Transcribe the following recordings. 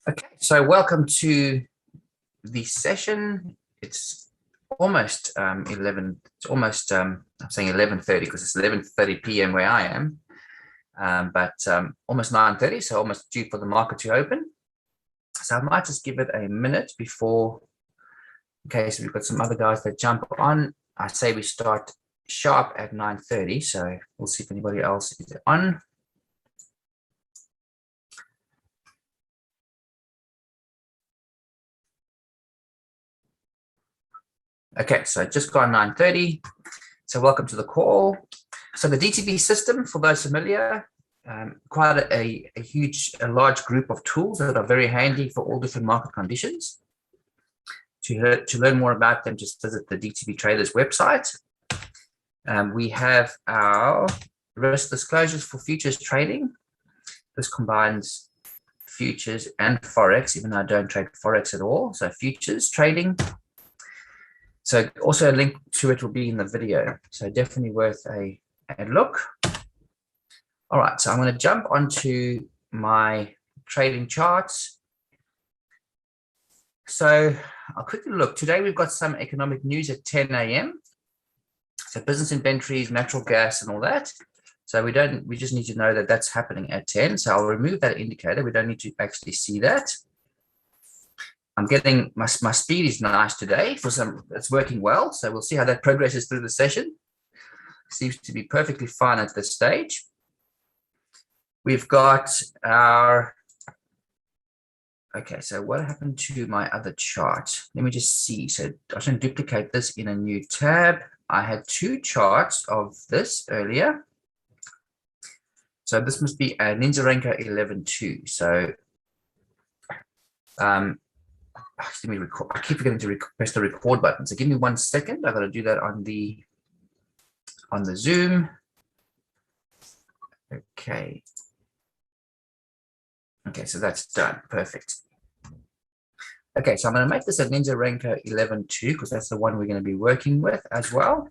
Okay, so welcome to the session. It's almost 11. It's almost I'm saying 11:30 because it's 11:30 p.m. where I am, but almost 9:30, so almost due for the market to open. So I might just give it a minute before, in case we've got some other guys that jump on. I say we start sharp at 9:30, so we'll see if anybody else is on. Okay, so just gone 9:30. So welcome to the call. So the DTB system, for those familiar, quite a large group of tools that are very handy for all different market conditions. To learn more about them, just visit the DTB Traders website. We have our risk disclosures for futures trading. This combines futures and Forex, even though I don't trade Forex at all. So futures trading. So also a link to it will be in the video. So definitely worth a look. All right, so I'm going to jump onto my trading charts. So I'll quickly look. Today we've got some economic news at 10 a.m. So business inventories, natural gas, and all that. So we just need to know that that's happening at 10. So I'll remove that indicator. We don't need to actually see that. I'm getting my speed is nice today. It's working well. So we'll see how that progresses through the session. Seems to be perfectly fine at this stage. We've got our, okay, so what happened to my other chart? Let me just see. So I should duplicate this in a new tab. I had two charts of this earlier. So this must be a NinjaTrader 11.2. So let me record. I keep forgetting to press the record button. So give me 1 second. I've got to do that on the Zoom. Okay. Okay, so that's done. Perfect. Okay, so I'm going to make this a NinjaTrader 11.2 because that's the one we're going to be working with as well.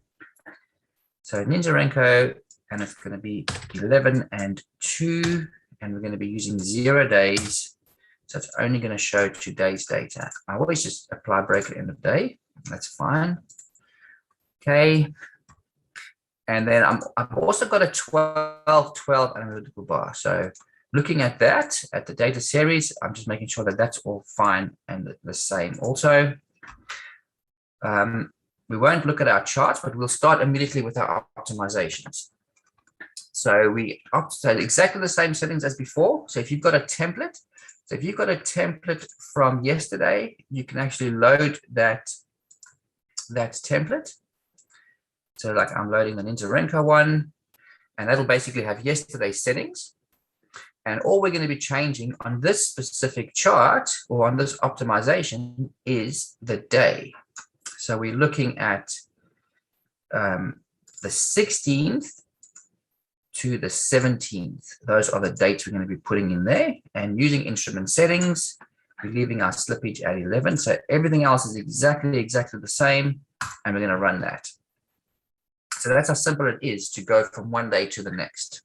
So NinjaTrader, and it's going to be 11 and 2, and we're going to be using 0 days. So it's only going to show today's data. I always just apply break at end of day. That's fine. Okay. And then I've also got a 12-12 analytical bar. So looking at that, at the data series, I'm just making sure that that's all fine and the same. Also, we won't look at our charts, but we'll start immediately with our optimizations. So we optimize exactly the same settings as before. So if you've got a template, from yesterday, you can actually load that template. So like I'm loading the NinjaTrader one, and that'll basically have yesterday's settings. And all we're going to be changing on this specific chart or on this optimization is the day. So we're looking at the 16th to the 17th. Those are the dates we're going to be putting in there, and using instrument settings, we're leaving our slippage at 11. So everything else is exactly the same, and we're going to run that. So that's how simple it is to go from one day to the next.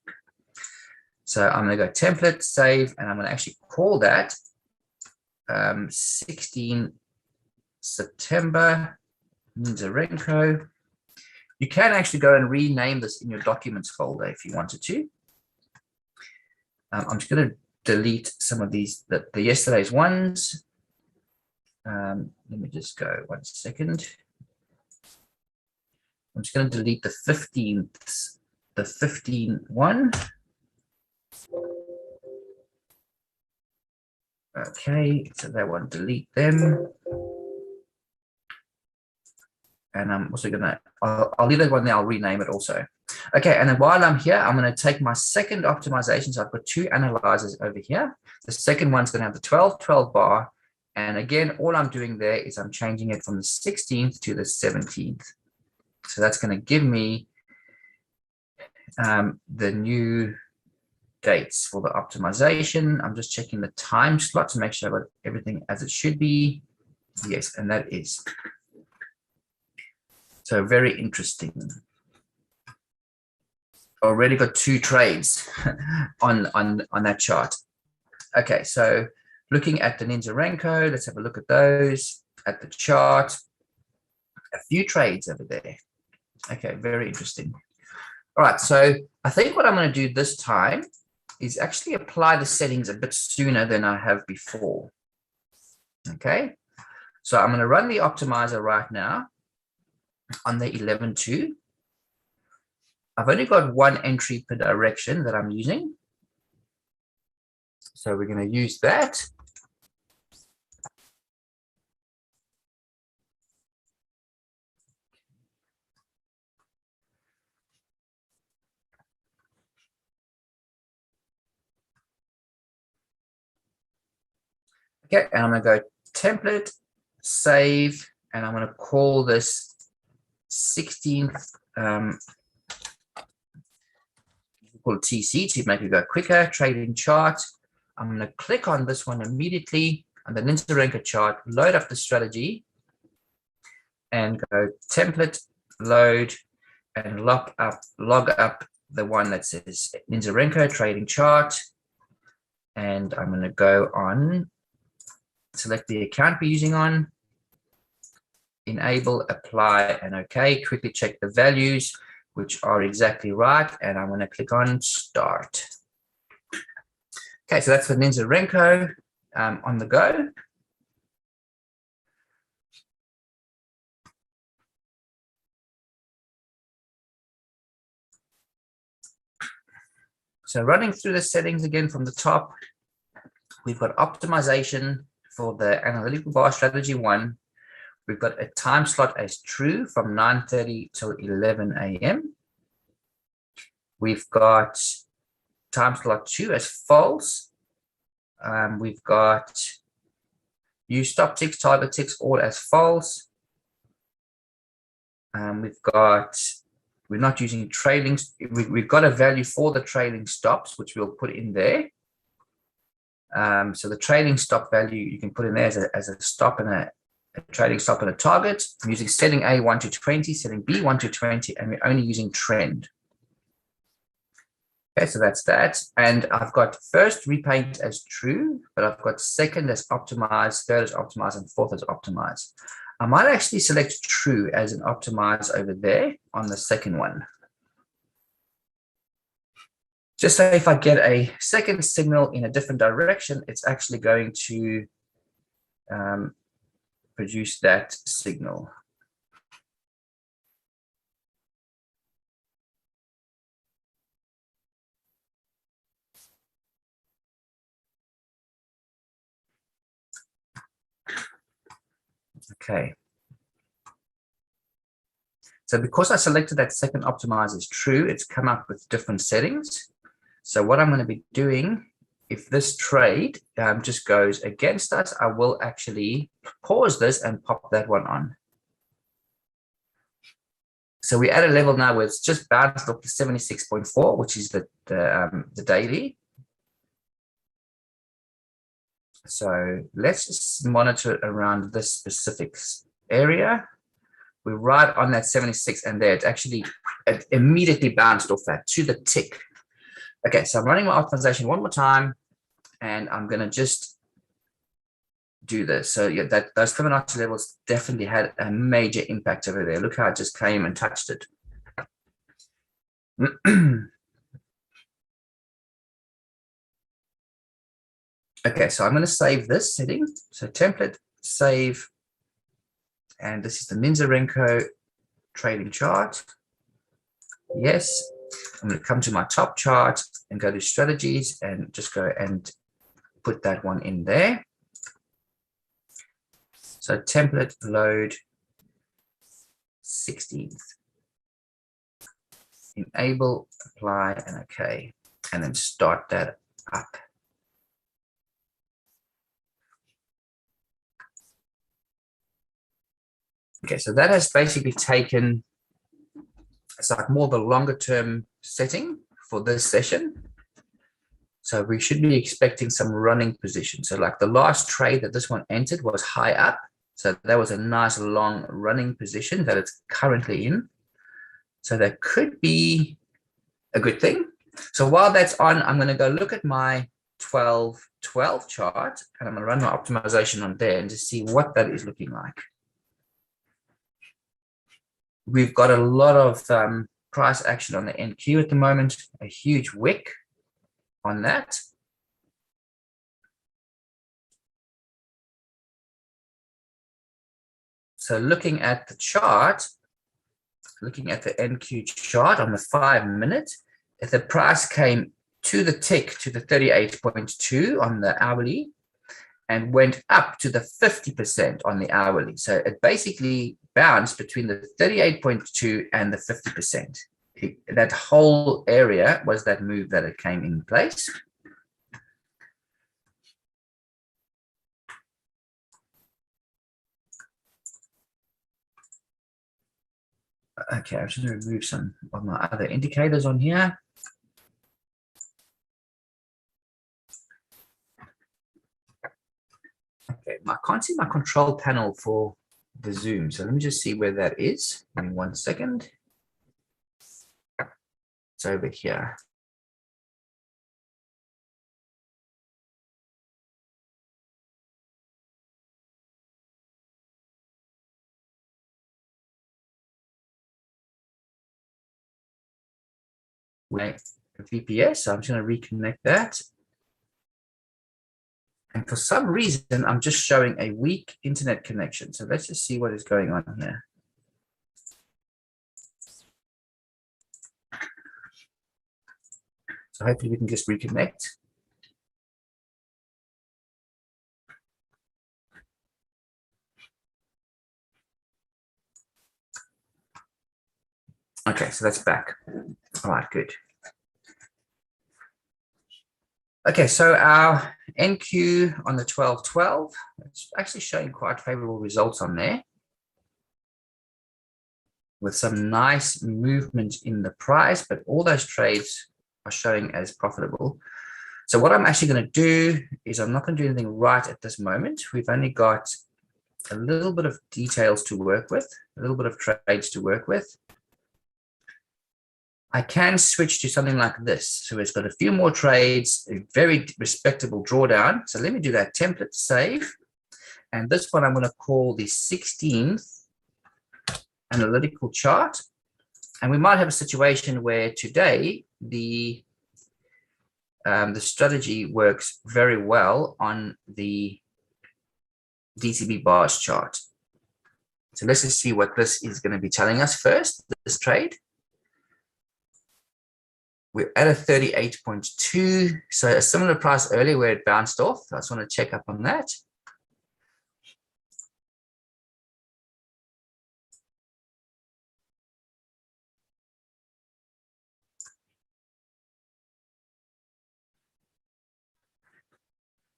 So I'm going to go template, save, and I'm going to actually call that 16 September NinjaTrader. You can actually go and rename this in your documents folder if you wanted to. I'm just going to delete some of these, the yesterday's ones. Let me just go 1 second. I'm just going to delete the 15th, the 15 one. Okay, so that one, delete them. And I'm also gonna, I'll leave that one there, I'll rename it also. Okay, and then while I'm here, I'm gonna take my second optimization. So I've got two analyzers over here. The second one's gonna have the 12-12 bar. And again, all I'm doing there is I'm changing it from the 16th to the 17th. So that's gonna give me the new dates for the optimization. I'm just checking the time slot to make sure I got everything as it should be. Yes, and that is. So very interesting. Already got 2 trades on that chart. Okay, so looking at the NinjaTrader, let's have a look at those, at the chart. A few trades over there. Okay, very interesting. All right, so I think what I'm going to do this time is actually apply the settings a bit sooner than I have before. Okay, so I'm going to run the optimizer right now on the 11.2. I've only got one entry per direction that I'm using. So we're going to use that. Okay, and I'm going to go template, save, and I'm going to call this 16th, call it TC to make it go quicker, trading chart. I'm going to click on this one immediately on the NinjaTrader chart, load up the strategy, and go template, load, and log up the one that says NinjaTrader trading chart. And I'm going to go on, select the account we're using on, enable, apply, and OK. Quickly check the values, which are exactly right. And I'm going to click on start. Okay, so that's the NinjaTrader on the go. So running through the settings again from the top, we've got optimization for the analytical bar strategy 1. We've got a time slot as true from 9:30 till 11 a.m. We've got time slot 2 as false. We've got use stop ticks, target ticks, all as false. We're not using trailing. We've got a value for the trailing stops, which we'll put in there. So the trailing stop value you can put in there as a stop and a trading stop and a target. I'm using setting A 1 to 20, setting B 1 to 20, and we're only using trend. Okay, so that's that. And I've got first repaint as true, but I've got second as optimized, third as optimized, and fourth as optimized. I might actually select true as an optimize over there on the second one. Just so if I get a second signal in a different direction, it's actually going to produce that signal. Okay. So because I selected that second optimize as true, it's come up with different settings. So what I'm going to be doing, if this trade just goes against us, I will actually pause this and pop that one on. So we're at a level now where it's just bounced up to 76.4, which is the daily. So let's just monitor around this specific area. We're right on that 76, and there it immediately bounced off that to the tick. Okay, so I'm running my optimization one more time, and I'm going to just do this. So yeah, those Fibonacci levels definitely had a major impact over there. Look how it just came and touched it. Okay, so I'm going to save this setting. So template, save, and this is the NinjaTrader trading chart. Yes, I'm going to come to my top chart and go to strategies and just go and put that one in there. So template, load, 16th. Enable, apply, and OK. And then start that up. Okay, so that has basically taken, it's like more the longer term setting for this session. So we should be expecting some running position. So like the last trade that this one entered was high up. So that was a nice long running position that it's currently in. So that could be a good thing. So while that's on, I'm going to go look at my 12 12 chart, and I'm going to run my optimization on there and just see what that is looking like. We've got a lot of price action on the NQ at the moment, a huge wick on that. So looking at the chart, looking at the NQ chart on the 5 minute, if the price came to the tick to the 38.2 on the hourly and went up to the 50% on the hourly. So it basically bounced between the 38.2 and the 50%. That whole area was that move that it came in place. Okay, I'm just going to remove some of my other indicators on here. Okay, I can't see my control panel for the Zoom, so let me just see where that is. Give me 1 second. It's over here. Wait, VPS, so I'm just going to reconnect that. And for some reason, I'm just showing a weak internet connection. So let's just see what is going on here. So hopefully we can just reconnect. Okay, so that's back. All right, good. Okay, so our NQ on the 12.12, it's actually showing quite favorable results on there, with some nice movement in the price, but all those trades are showing as profitable. So what I'm actually going to do is I'm not going to do anything right at this moment. We've only got a little bit of details to work with, a little bit of trades to work with. I can switch to something like this. So it's got a few more trades, a very respectable drawdown. So let me do that template save. And this one I'm going to call the 16th analytical chart. And we might have a situation where today the strategy works very well on the DTB bars chart. So let's just see what this is going to be telling us first, this trade. We're at a 38.2, so a similar price earlier where it bounced off. I just want to check up on that.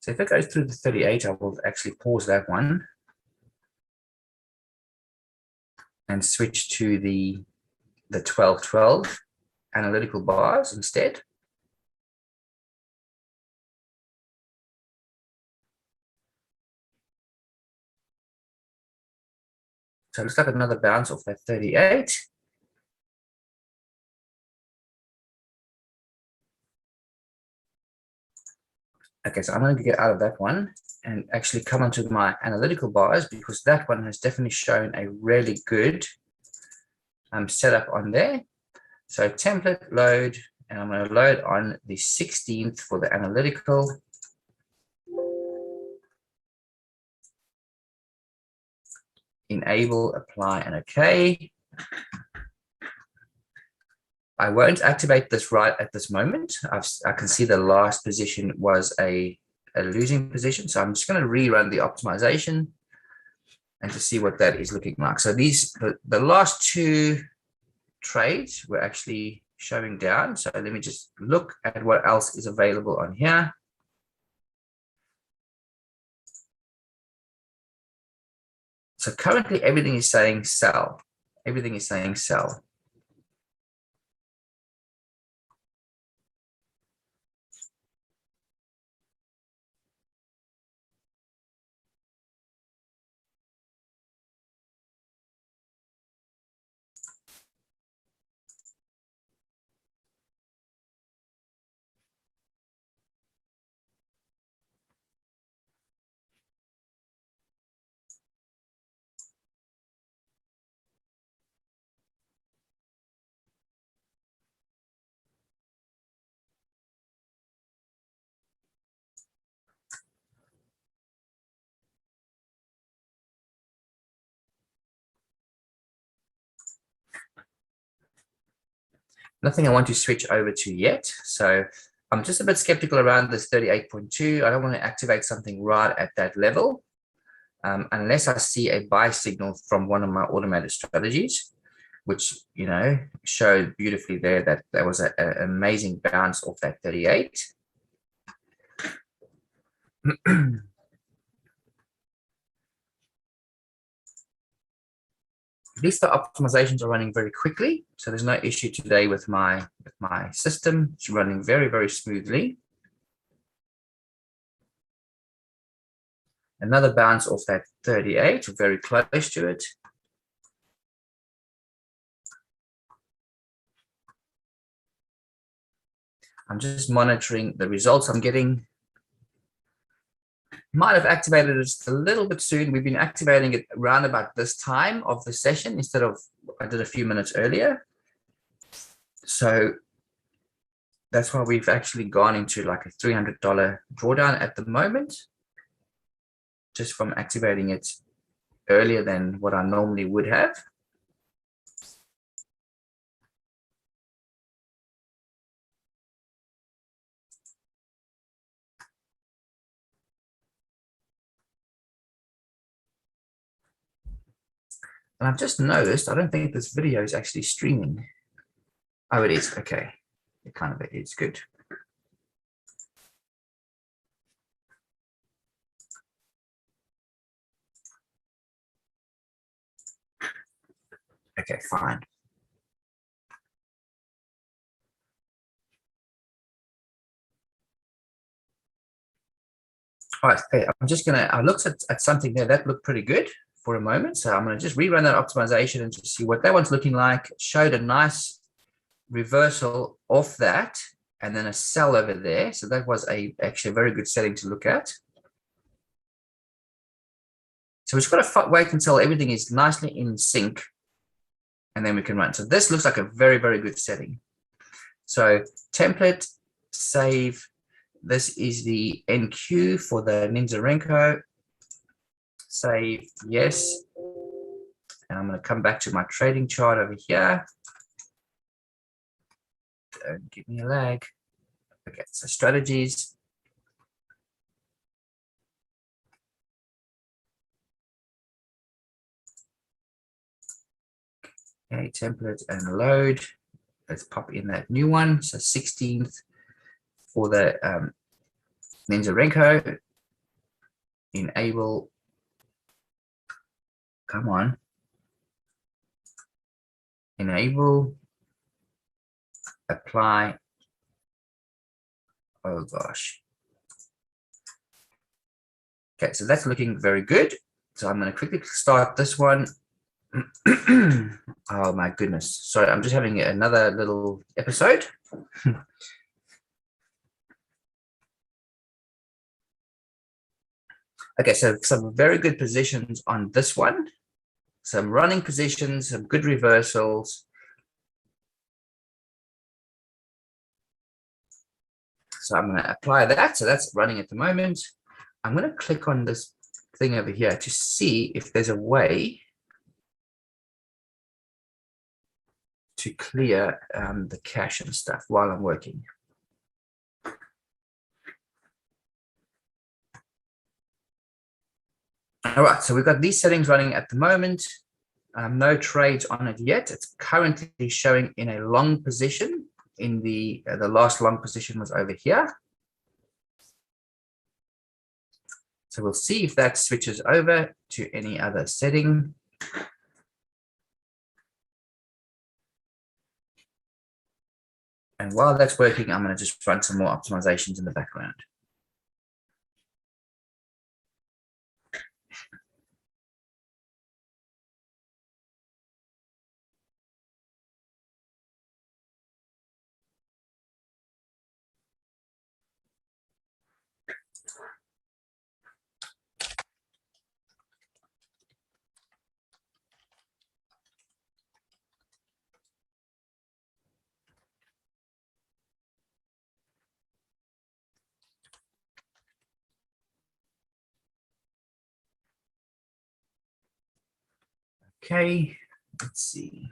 So if it goes through the 38, I will actually pause that one and switch to the 12.12 analytical bars instead. So it looks like another bounce off that 38. Okay, so I'm going to get out of that one and actually come onto my analytical bars, because that one has definitely shown a really good setup on there. So template load, and I'm going to load on the 16th for the analytical. Enable, apply, and OK. I won't activate this right at this moment. I can see the last position was a losing position. So I'm just going to rerun the optimization and to see what that is looking like. So the last two trades were actually showing down. So let me just look at what else is available on here. So currently everything is saying sell. Everything is saying sell. Nothing I want to switch over to yet. So I'm just a bit skeptical around this 38.2. I don't want to activate something right at that level unless I see a buy signal from one of my automated strategies, which, you know, showed beautifully there that there was an amazing bounce off that 38. At least the optimizations are running very quickly, so there's no issue today with my system. It's running very, very smoothly. Another bounce off that 38, very close to it. I'm just monitoring the results I'm getting. Might have activated it just a little bit soon. We've been activating it around about this time of the session instead of I did a few minutes earlier. So that's why we've actually gone into like a $300 drawdown at the moment, just from activating it earlier than what I normally would have. And I've just noticed, I don't think this video is actually streaming. Oh, it is. Okay. It kind of is. Good. Okay, fine. All right. Okay, I'm just going to, I looked at something there that looked pretty good for a moment. So I'm going to just rerun that optimization and just see what that one's looking like. It showed a nice reversal off that and then a sell over there. So that was actually a very good setting to look at. So we've just got to wait until everything is nicely in sync and then we can run. So this looks like a very, very good setting. So template, save. This is the NQ for the NinjaTrader. Save, yes. And I'm going to come back to my trading chart over here. Don't give me a lag. Okay, so strategies. Okay, template and load. Let's pop in that new one. So 16th for the NinjaTrader. Enable. Come on. Enable. Apply. Oh gosh. Okay, so that's looking very good. So I'm going to quickly start this one. Oh my goodness. Sorry, I'm just having another little episode. Okay, so some very good positions on this one. Some running positions, some good reversals. So I'm going to apply that. So that's running at the moment. I'm going to click on this thing over here to see if there's a way to clear the cache and stuff while I'm working. All right, so we've got these settings running at the moment. No trades on it yet. It's currently showing in a long position. In the last long position was over here. So we'll see if that switches over to any other setting. And while that's working, I'm going to just run some more optimizations in the background. Okay, let's see.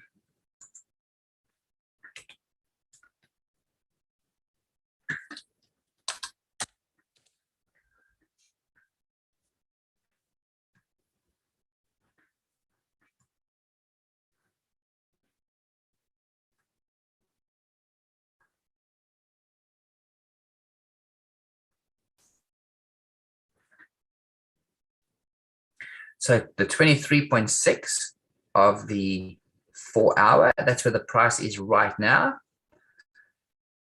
So the 23.6 of the 4 hour, that's where the price is right now.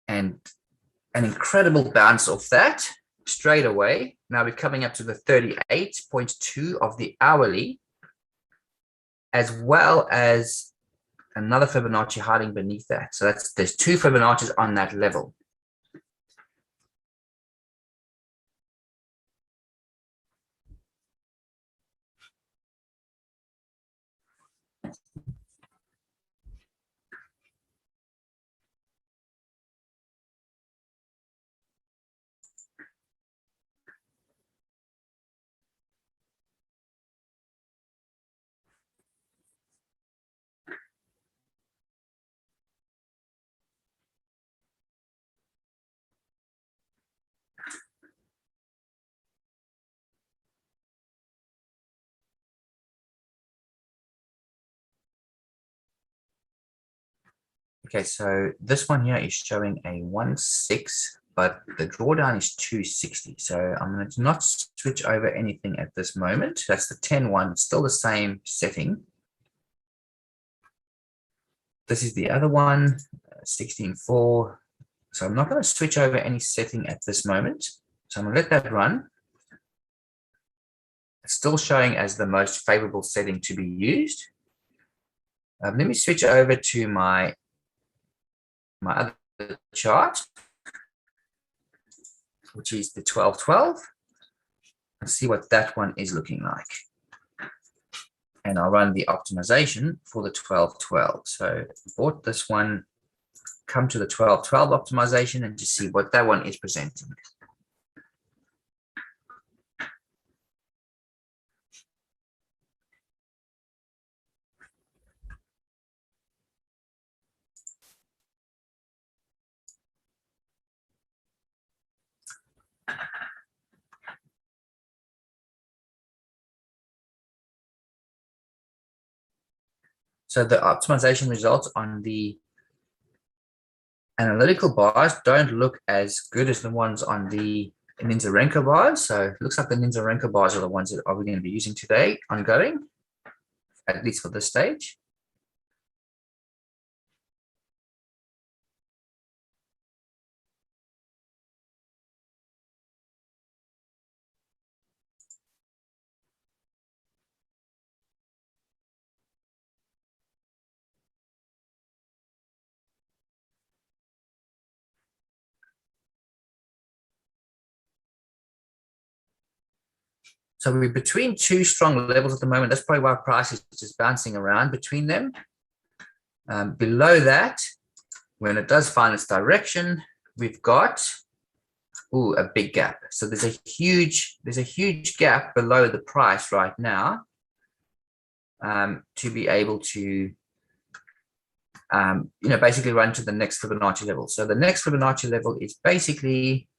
And an incredible bounce off that straight away. Now we're coming up to the 38.2 of the hourly, as well as another Fibonacci hiding beneath that. So there's 2 Fibonacci's on that level. Okay, so this one here is showing a 1.6, but the drawdown is 260. So I'm going to not switch over anything at this moment. That's the 10.1, still the same setting. This is the other one, 16.4. So I'm not going to switch over any setting at this moment. So I'm going to let that run. It's still showing as the most favorable setting to be used. Let me switch over to my other chart, which is the 12.12, and see what that one is looking like. And I'll run the optimization for the 12.12. So bought this one, come to the 12.12 optimization and just see what that one is presenting. So the optimization results on the analytical bars don't look as good as the ones on the NinjaTrader bars. So it looks like the NinjaTrader bars are the ones that we're going to be using today, ongoing, at least for this stage. So we're between 2 strong levels at the moment. That's probably why price is just bouncing around between them. Below that, when it does find its direction, we've got a big gap. So there's a huge gap below the price right now to be able to basically run to the next Fibonacci level. So the next Fibonacci level is basically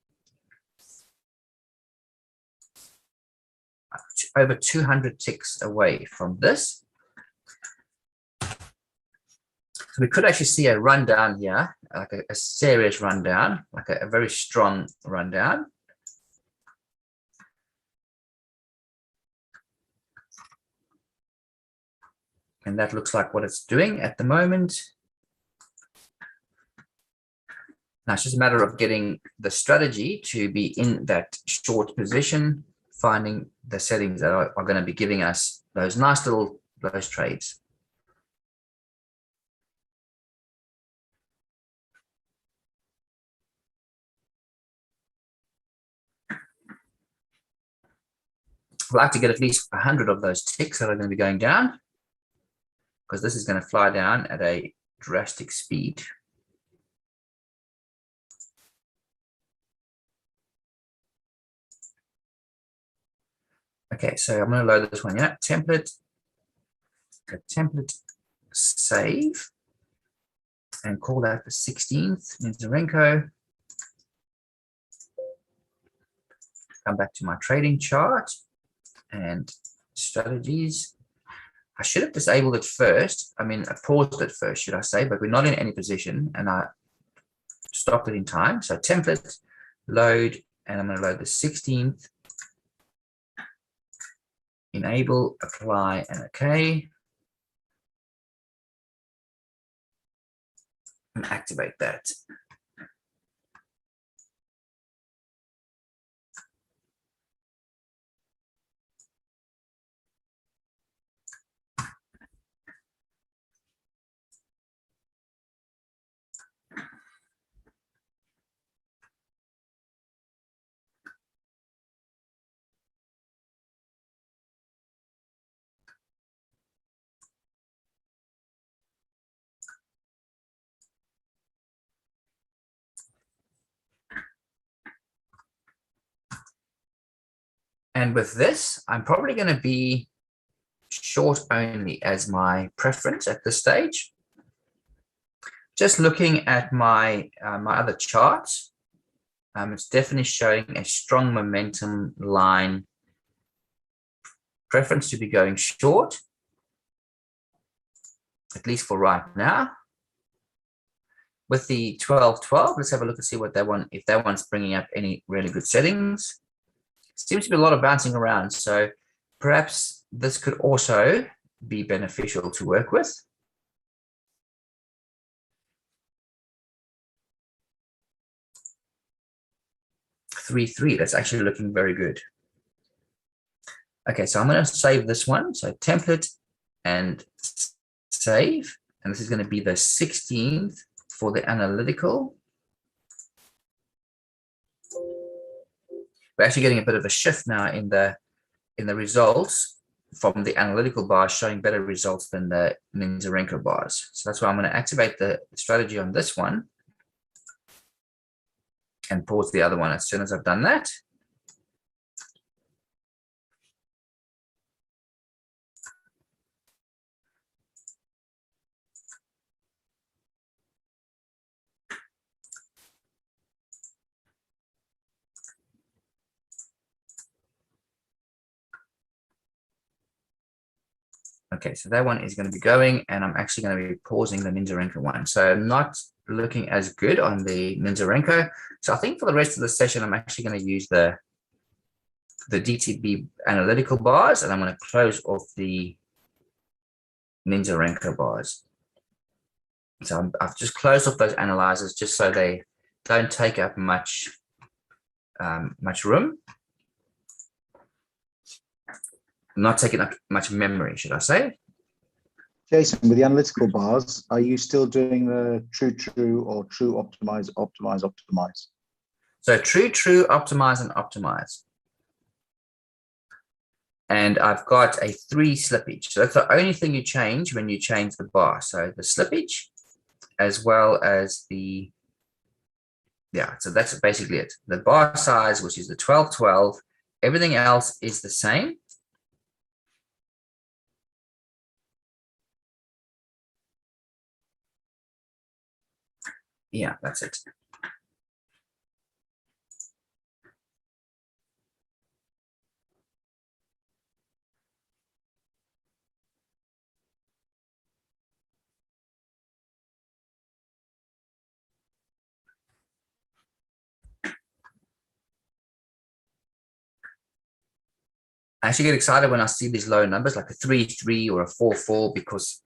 over 200 ticks away from this. So we could actually see a rundown here, like a serious rundown, like a very strong rundown. And that looks like what it's doing at the moment. Now it's just a matter of getting the strategy to be in that short position, finding the settings that are going to be giving us those nice little trades. I'd like to get at least 100 of those ticks that are going to be going down, because this is going to fly down at a drastic speed. Okay, so I'm going to load this one. Yeah, template save, and call that the 16th NinjaTrader. Come back to my trading chart and strategies. I should have disabled it first. I mean, I paused it first, should I say, but we're not in any position, and I stopped it in time. So template, load, and I'm going to load the 16th enable, apply, and OK. And activate that. And with this, I'm probably going to be short only as my preference at this stage. Just looking at my my other charts, it's definitely showing a strong momentum line preference to be going short, at least for right now. With the 12-12, let's have a look and see what that one, if that one's bringing up any really good settings. Seems to be a lot of bouncing around, so perhaps this could also be beneficial to work with. Three, that's actually looking very good. Okay, so I'm going to save this one. So template and save, and this is going to be the 16th for the analytical. We're actually getting a bit of a shift now in the results from the analytical bars, showing better results than the NinjaTrader bars. So that's why I'm going to activate the strategy on this one and pause the other one as soon as I've done that. Okay, so that one is going to be going, and I'm actually going to be pausing the NinjaTrader one. So not looking as good on the NinjaTrader. So I think for the rest of the session, I'm actually going to use the DTB analytical bars, and I'm going to close off the NinjaTrader bars. So I've just closed off those analyzers just so they don't take up much room. Not taking up much memory, should I say? Jason, with the analytical bars, are you still doing the true, or true, optimize, optimize, optimize? So true, optimize, and optimize. And I've got a 3 slippage. So that's the only thing you change when you change the bar. So the slippage, as well as the, yeah, so that's basically it. The bar size, which is the 12-12, everything else is the same. Yeah, that's it. I actually get excited when I see these low numbers like a 3-3 or a 4-4, because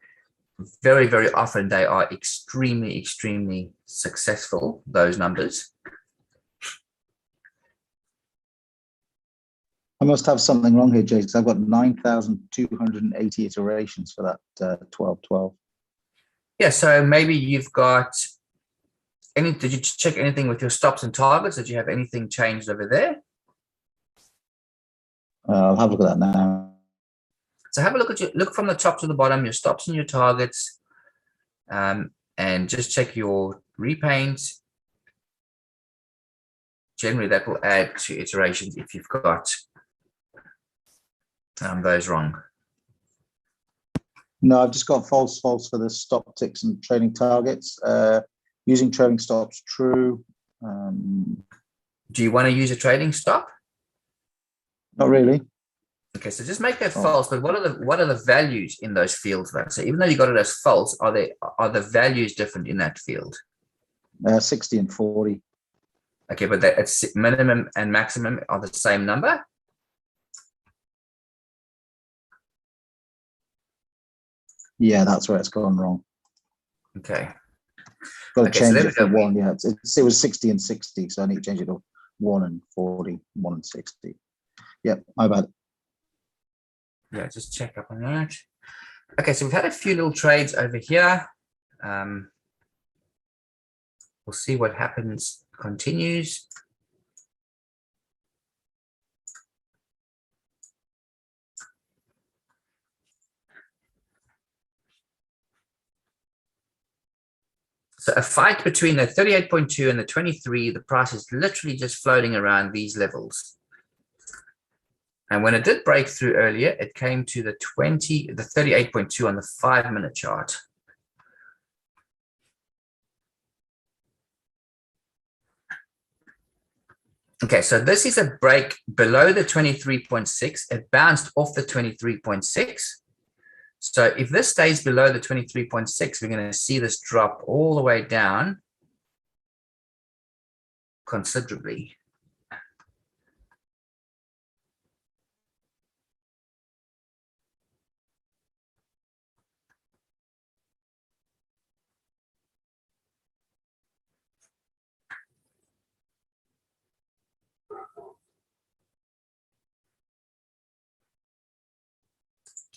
very, very often they are extremely, extremely successful, those numbers. I must have something wrong here, Jason, because I've got 9,280 iterations for that 12-12. Yeah, so maybe you've got any, did you check anything with your stops and targets? Did you have anything changed over there? I'll have a look at that now. So have a look at your, look from the top to the bottom, your stops and your targets, and just check your repaints. Generally, that will add to iterations if you've got those wrong. No, I've just got false for the stop ticks and trailing targets. Using trailing stops, true. Do you want to use a trading stop? Not really. Okay, so just make that false. But what are the values in those fields then? So even though you got it as false, are the values different in that field? 60 and 40. Okay, but that it's minimum and maximum are the same number. Yeah, that's where it's gone wrong. Okay. Got to Okay, so change there we it for go. one. Yeah, it was 60 and 60, so I need to change it to 1 and 40, 1 and 60. Yep, my bad. Yeah, just check up on that. Okay, so we've had a few little trades over here. We'll see what happens. Continues. So a fight between the 38.2 and the 23, the price is literally just floating around these levels. And when it did break through earlier, it came to the 38.2 on the 5-minute chart. Okay, so this is a break below the 23.6. It bounced off the 23.6. So if this stays below the 23.6, we're going to see this drop all the way down considerably.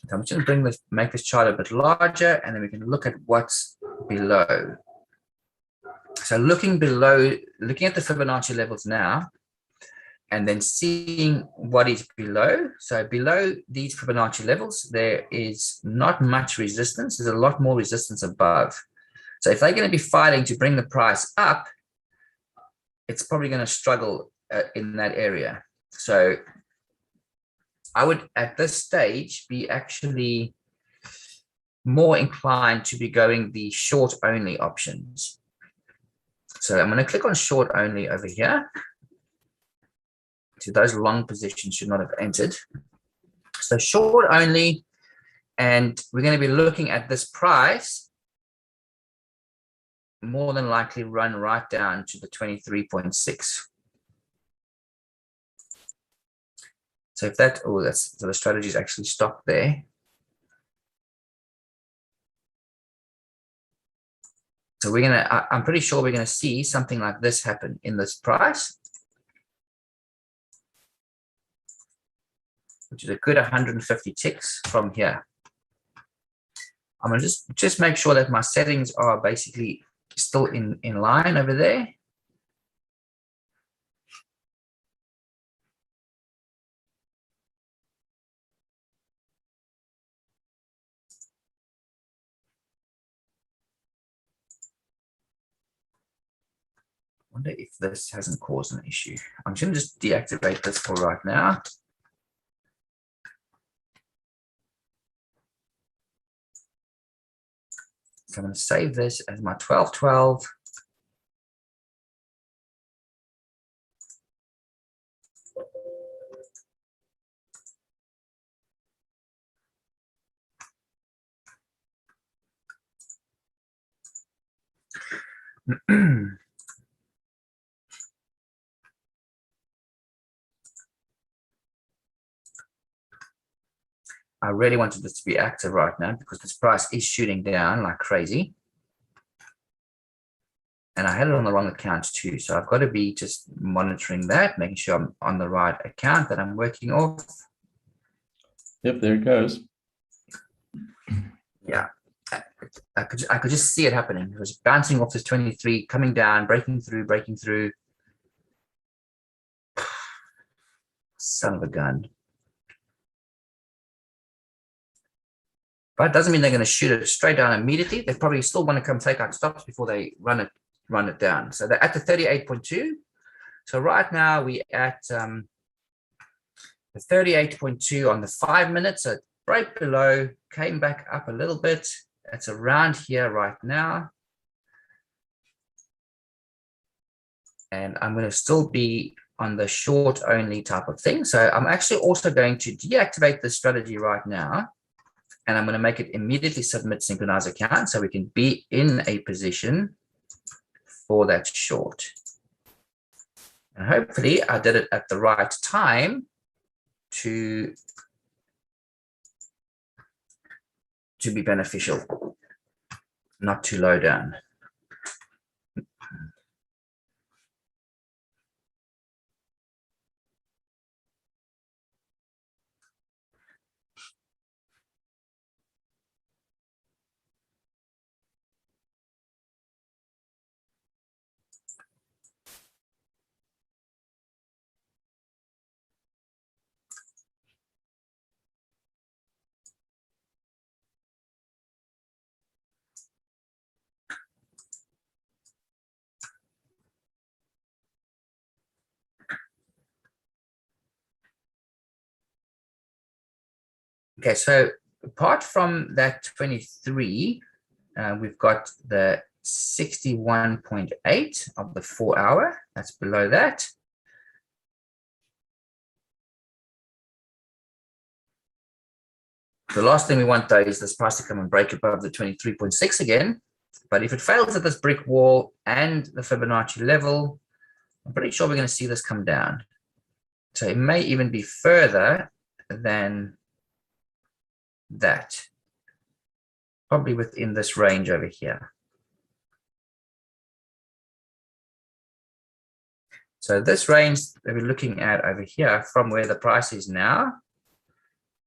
So I'm just going to bring this, make this chart a bit larger, and then we can look at what's below. So looking below, looking at the Fibonacci levels now, and then seeing what is below. So below these Fibonacci levels, there is not much resistance. There's a lot more resistance above. So if they're going to be fighting to bring the price up, it's probably going to struggle in that area. So I would, at this stage, be actually more inclined to be going the short only options. So I'm going to click on short only over here. So those long positions should not have entered. So short only, and we're going to be looking at this price more than likely run right down to the 23.6. So if that, oh, that's, so the strategy is actually stopped there. So we're gonna, I'm pretty sure we're gonna see something like this happen in this price, which is a good 150 ticks from here. I'm gonna just make sure that my settings are basically still in line over there. I wonder if this hasn't caused an issue. I'm just gonna just deactivate this for right now. So I'm going to save this as my 1212. I really wanted this to be active right now because this price is shooting down like crazy. And I had it on the wrong account too. So I've got to be just monitoring that, making sure I'm on the right account that I'm working off. Yep, there it goes. Yeah, I could just see it happening. It was bouncing off this 23, coming down, breaking through, breaking through. Son of a gun. But it doesn't mean they're going to shoot it straight down immediately. They probably still want to come take out stops before they run it down. So they're at the 38.2. So right now we at the 38.2 on the 5 minutes. So right below, came back up a little bit. It's around here right now. And I'm going to still be on the short only type of thing. So I'm actually also going to deactivate this strategy right now. And I'm going to make it immediately submit synchronize account so we can be in a position for that short. And hopefully I did it at the right time to to be beneficial, not too low down. Okay, so apart from that 23, we've got the 61.8 of the 4 hour. That's below that. The last thing we want, though, is this price to come and break above the 23.6 again. But if it fails at this brick wall and the Fibonacci level, I'm pretty sure we're going to see this come down. So it may even be further than that, probably within this range over here. So this range that we're looking at over here from where the price is now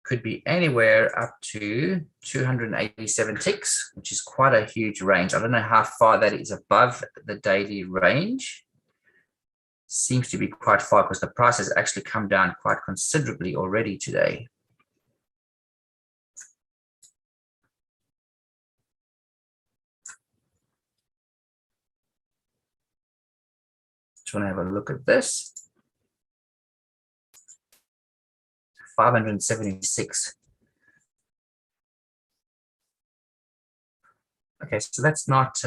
could be anywhere up to 287 ticks, which is quite a huge range. I don't know how far that is above the daily range. Seems to be quite far because the price has actually come down quite considerably already today. Just want to have a look at this. 576. Okay, so that's not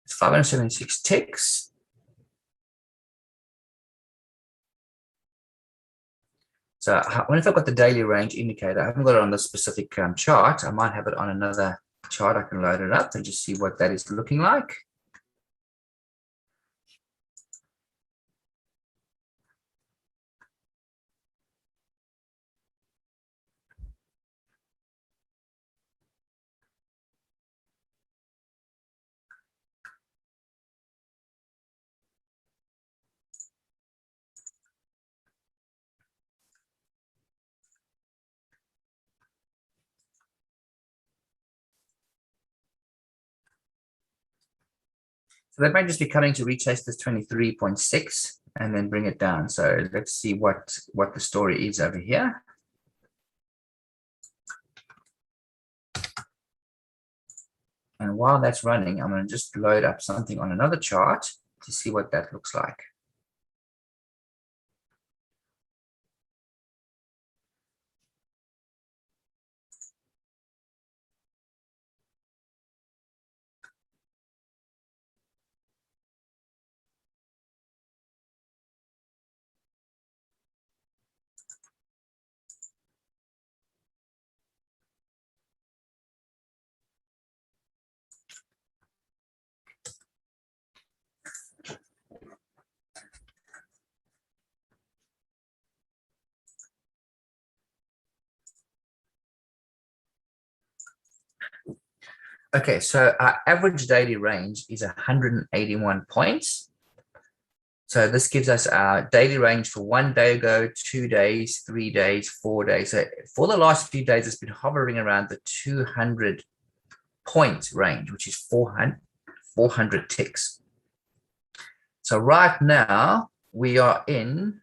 it's 576 ticks. So when if I've got the daily range indicator, I haven't got it on this specific chart. I might have it on another chart. I can load it up and just see what that is looking like. So that might just be coming to retest this 23.6 and then bring it down. So let's see what the story is over here. And while that's running, I'm going to just load up something on another chart to see what that looks like. Okay, so our average daily range is 181 points. So this gives us our daily range for 1 day ago, 2 days, 3 days, 4 days. So for the last few days, it's been hovering around the 200 point range, which is 400 ticks. So right now, we are in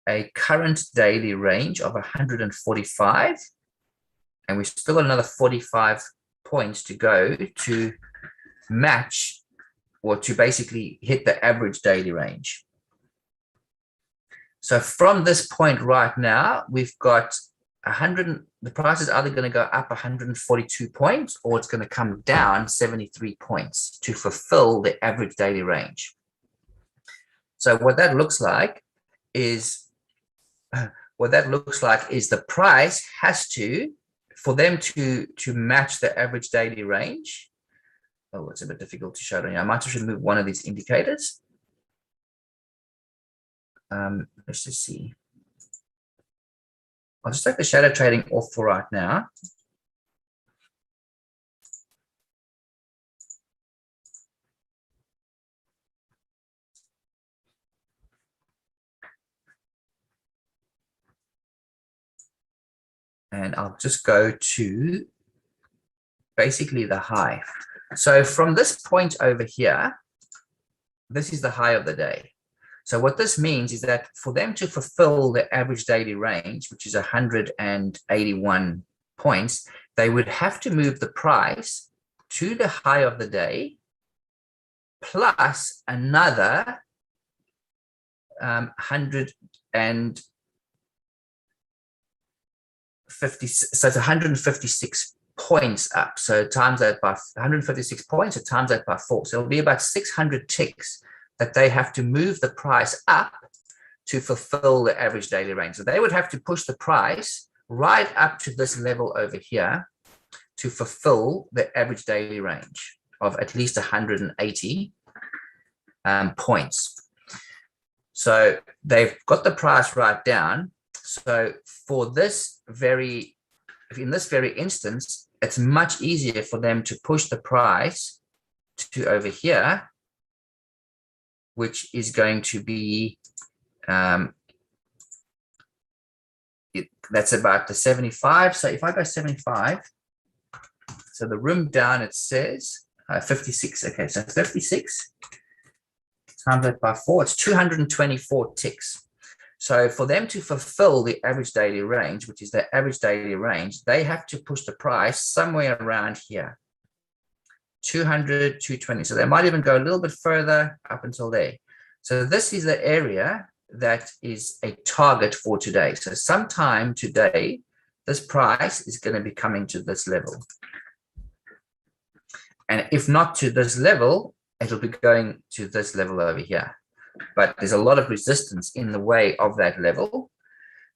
a current daily range of 145, and we've still got another 45 points to go to match or to basically hit the average daily range. So from this point right now, we've got 100, the price is either going to go up 142 points or it's going to come down 73 points to fulfill the average daily range. So what that looks like is the price has to, for them to match the average daily range. Oh, it's a bit difficult to show it on you. I might just remove one of these indicators. Let's just see. I'll just take the shadow trading off for right now. And I'll just go to basically the high. So from this point over here, this is the high of the day. So what this means is that for them to fulfill the average daily range, which is 181 points, they would have to move the price to the high of the day plus another 150. So it's 156 points up. So times that by 156 points, so times that by 4. So it'll be about 600 ticks that they have to move the price up to fulfill the average daily range. So they would have to push the price right up to this level over here to fulfill the average daily range of at least 180 points. So they've got the price right down. So for this in this very instance, it's much easier for them to push the price to over here, which is going to be, that's about the 75. So if I go 75, so the room down, it says 56. Okay, so 56 times that by 4, it's 224 ticks. So for them to fulfill the average daily range, which is the average daily range, they have to push the price somewhere around here, 200, 220. So they might even go a little bit further up until there. So this is the area that is a target for today. So sometime today, this price is going to be coming to this level. And if not to this level, it'll be going to this level over here. But there's a lot of resistance in the way of that level.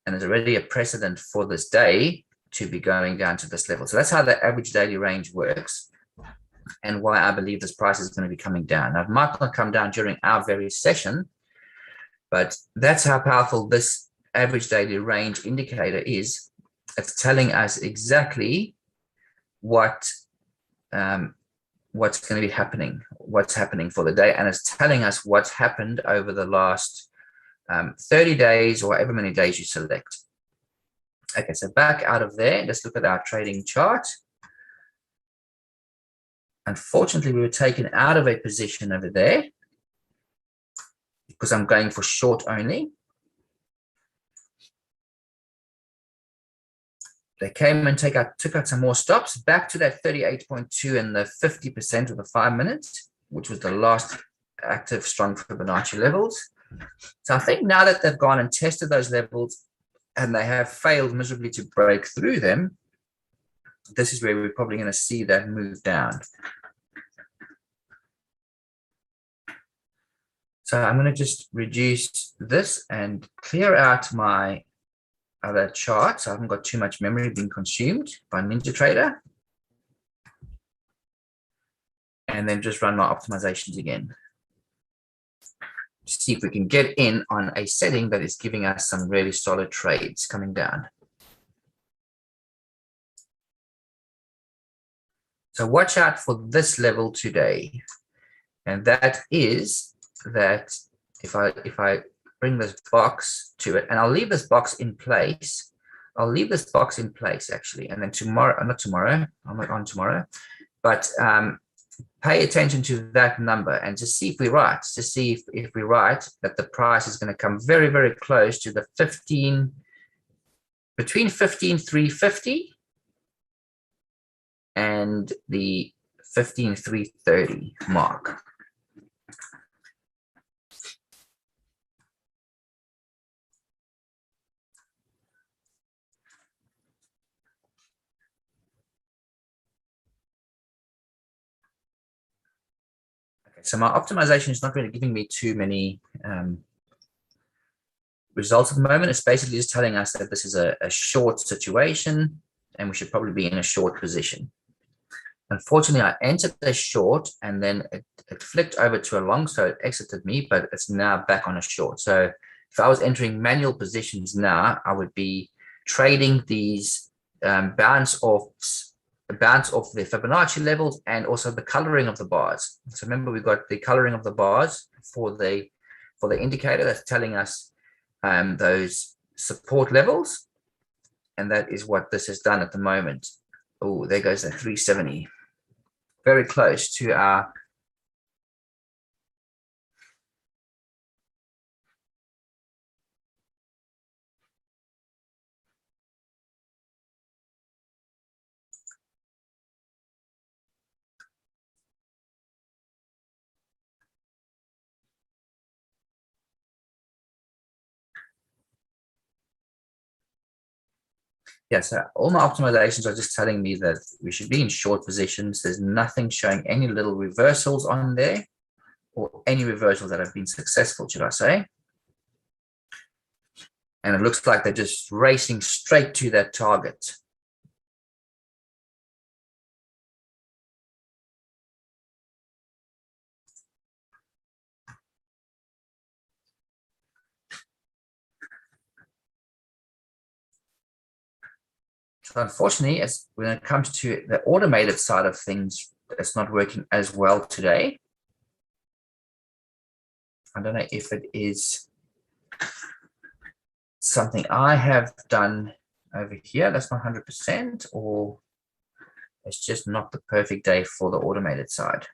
And there's already a precedent for this day to be going down to this level. So that's how the average daily range works and why I believe this price is going to be coming down. Now, it might not come down during our very session, but that's how powerful this average daily range indicator is. It's telling us exactly what's going to be happening, what's happening for the day, and it's telling us what's happened over the last 30 days or however many days you select. Okay, so back out of there, let's look at our trading chart. Unfortunately, we were taken out of a position over there because I'm going for short only. They came and took out some more stops back to that 38.2 and the 50% of the 5 minutes, which was the last active strong Fibonacci levels. So I think now that they've gone and tested those levels and they have failed miserably to break through them, this is where we're probably going to see that move down. So I'm going to just reduce this and clear out my other charts. I haven't got too much memory being consumed by NinjaTrader. And then just run my optimizations again. See if we can get in on a setting that is giving us some really solid trades coming down. So watch out for this level today. And that is that if I bring this box to it, and I'll leave this box in place. I'll leave this box in place actually. And then tomorrow, not tomorrow, I'm not on tomorrow, but pay attention to that number and just see if we're right, to see if we're right that the price is going to come very, very close to the between 15,350 and the 15,330 mark. So my optimization is not really giving me too many results at the moment. It's basically just telling us that this is a short situation and we should probably be in a short position. Unfortunately, I entered a short and then it flicked over to a long, so it exited me, but it's now back on a short. So if I was entering manual positions now, I would be trading these bounce offs the Fibonacci levels and also the coloring of the bars. So remember, we've got the coloring of the bars for the indicator that's telling us those support levels, and that is what this has done at the moment. Oh, there goes the 370, very close to our yeah, so all my optimizations are just telling me that we should be in short positions. There's nothing showing any little reversals on there, or any reversals that have been successful, should I say. And it looks like they're just racing straight to that target. So unfortunately, when it comes to the automated side of things, it's not working as well today. I don't know if it is something I have done over here that's not 100%, or it's just not the perfect day for the automated side.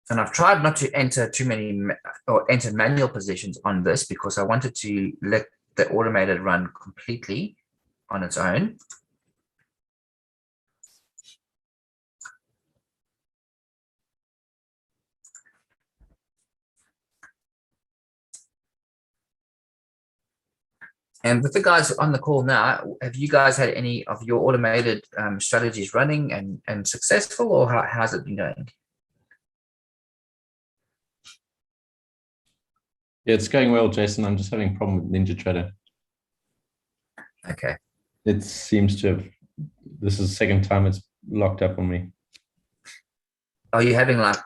And I've tried not to enter too many or enter manual positions on this because I wanted to let the automated run completely on its own. And with the guys on the call now, have you guys had any of your automated strategies running and successful, or how's it been going? Yeah, it's going well, Jason. I'm just having a problem with NinjaTrader. Okay. It seems to have, this is the second time it's locked up on me. Are you having like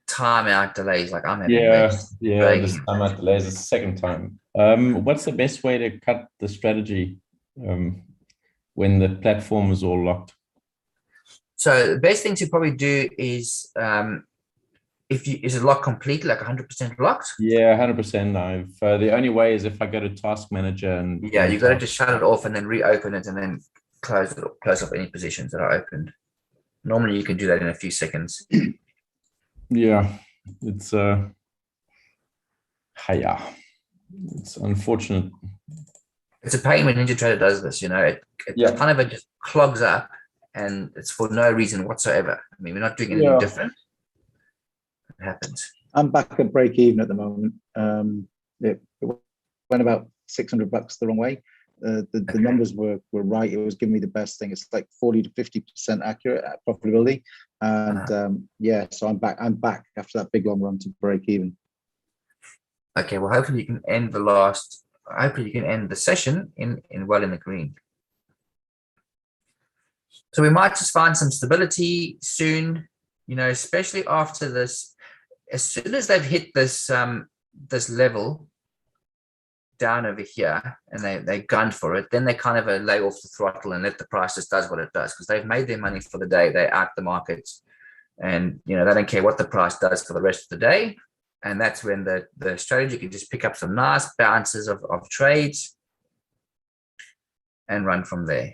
timeout delays like I'm having? Yeah, this timeout delays is the second time. What's the best way to cut the strategy when the platform is all locked? So the best thing to probably do is is it locked completely, like 100% locked? Yeah, 100%. The only way is if I go to Task Manager and yeah, you got to just shut it off and then reopen it and then close off any positions that are opened. Normally you can do that in a few seconds. Yeah, it's it's unfortunate. It's a pain when NinjaTrader does this, you know, it kind of just clogs up and it's for no reason whatsoever. I mean, we're not doing anything different. It happens. I'm back at break even at the moment. It went about $600 the wrong way. The numbers were right. It was giving me the best thing. It's like 40 to 50% accurate at profitability. And yeah, so I'm back after that big long run to break even. Okay, well, hopefully you can end the session in the green. So we might just find some stability soon, you know, especially after this. As soon as they've hit this this level down over here and they gun for it, then they kind of lay off the throttle and let the price just does what it does, because they've made their money for the day. They're out the markets, and you know, they don't care what the price does for the rest of the day. And that's when the strategy can just pick up some nice bounces of trades and run from there.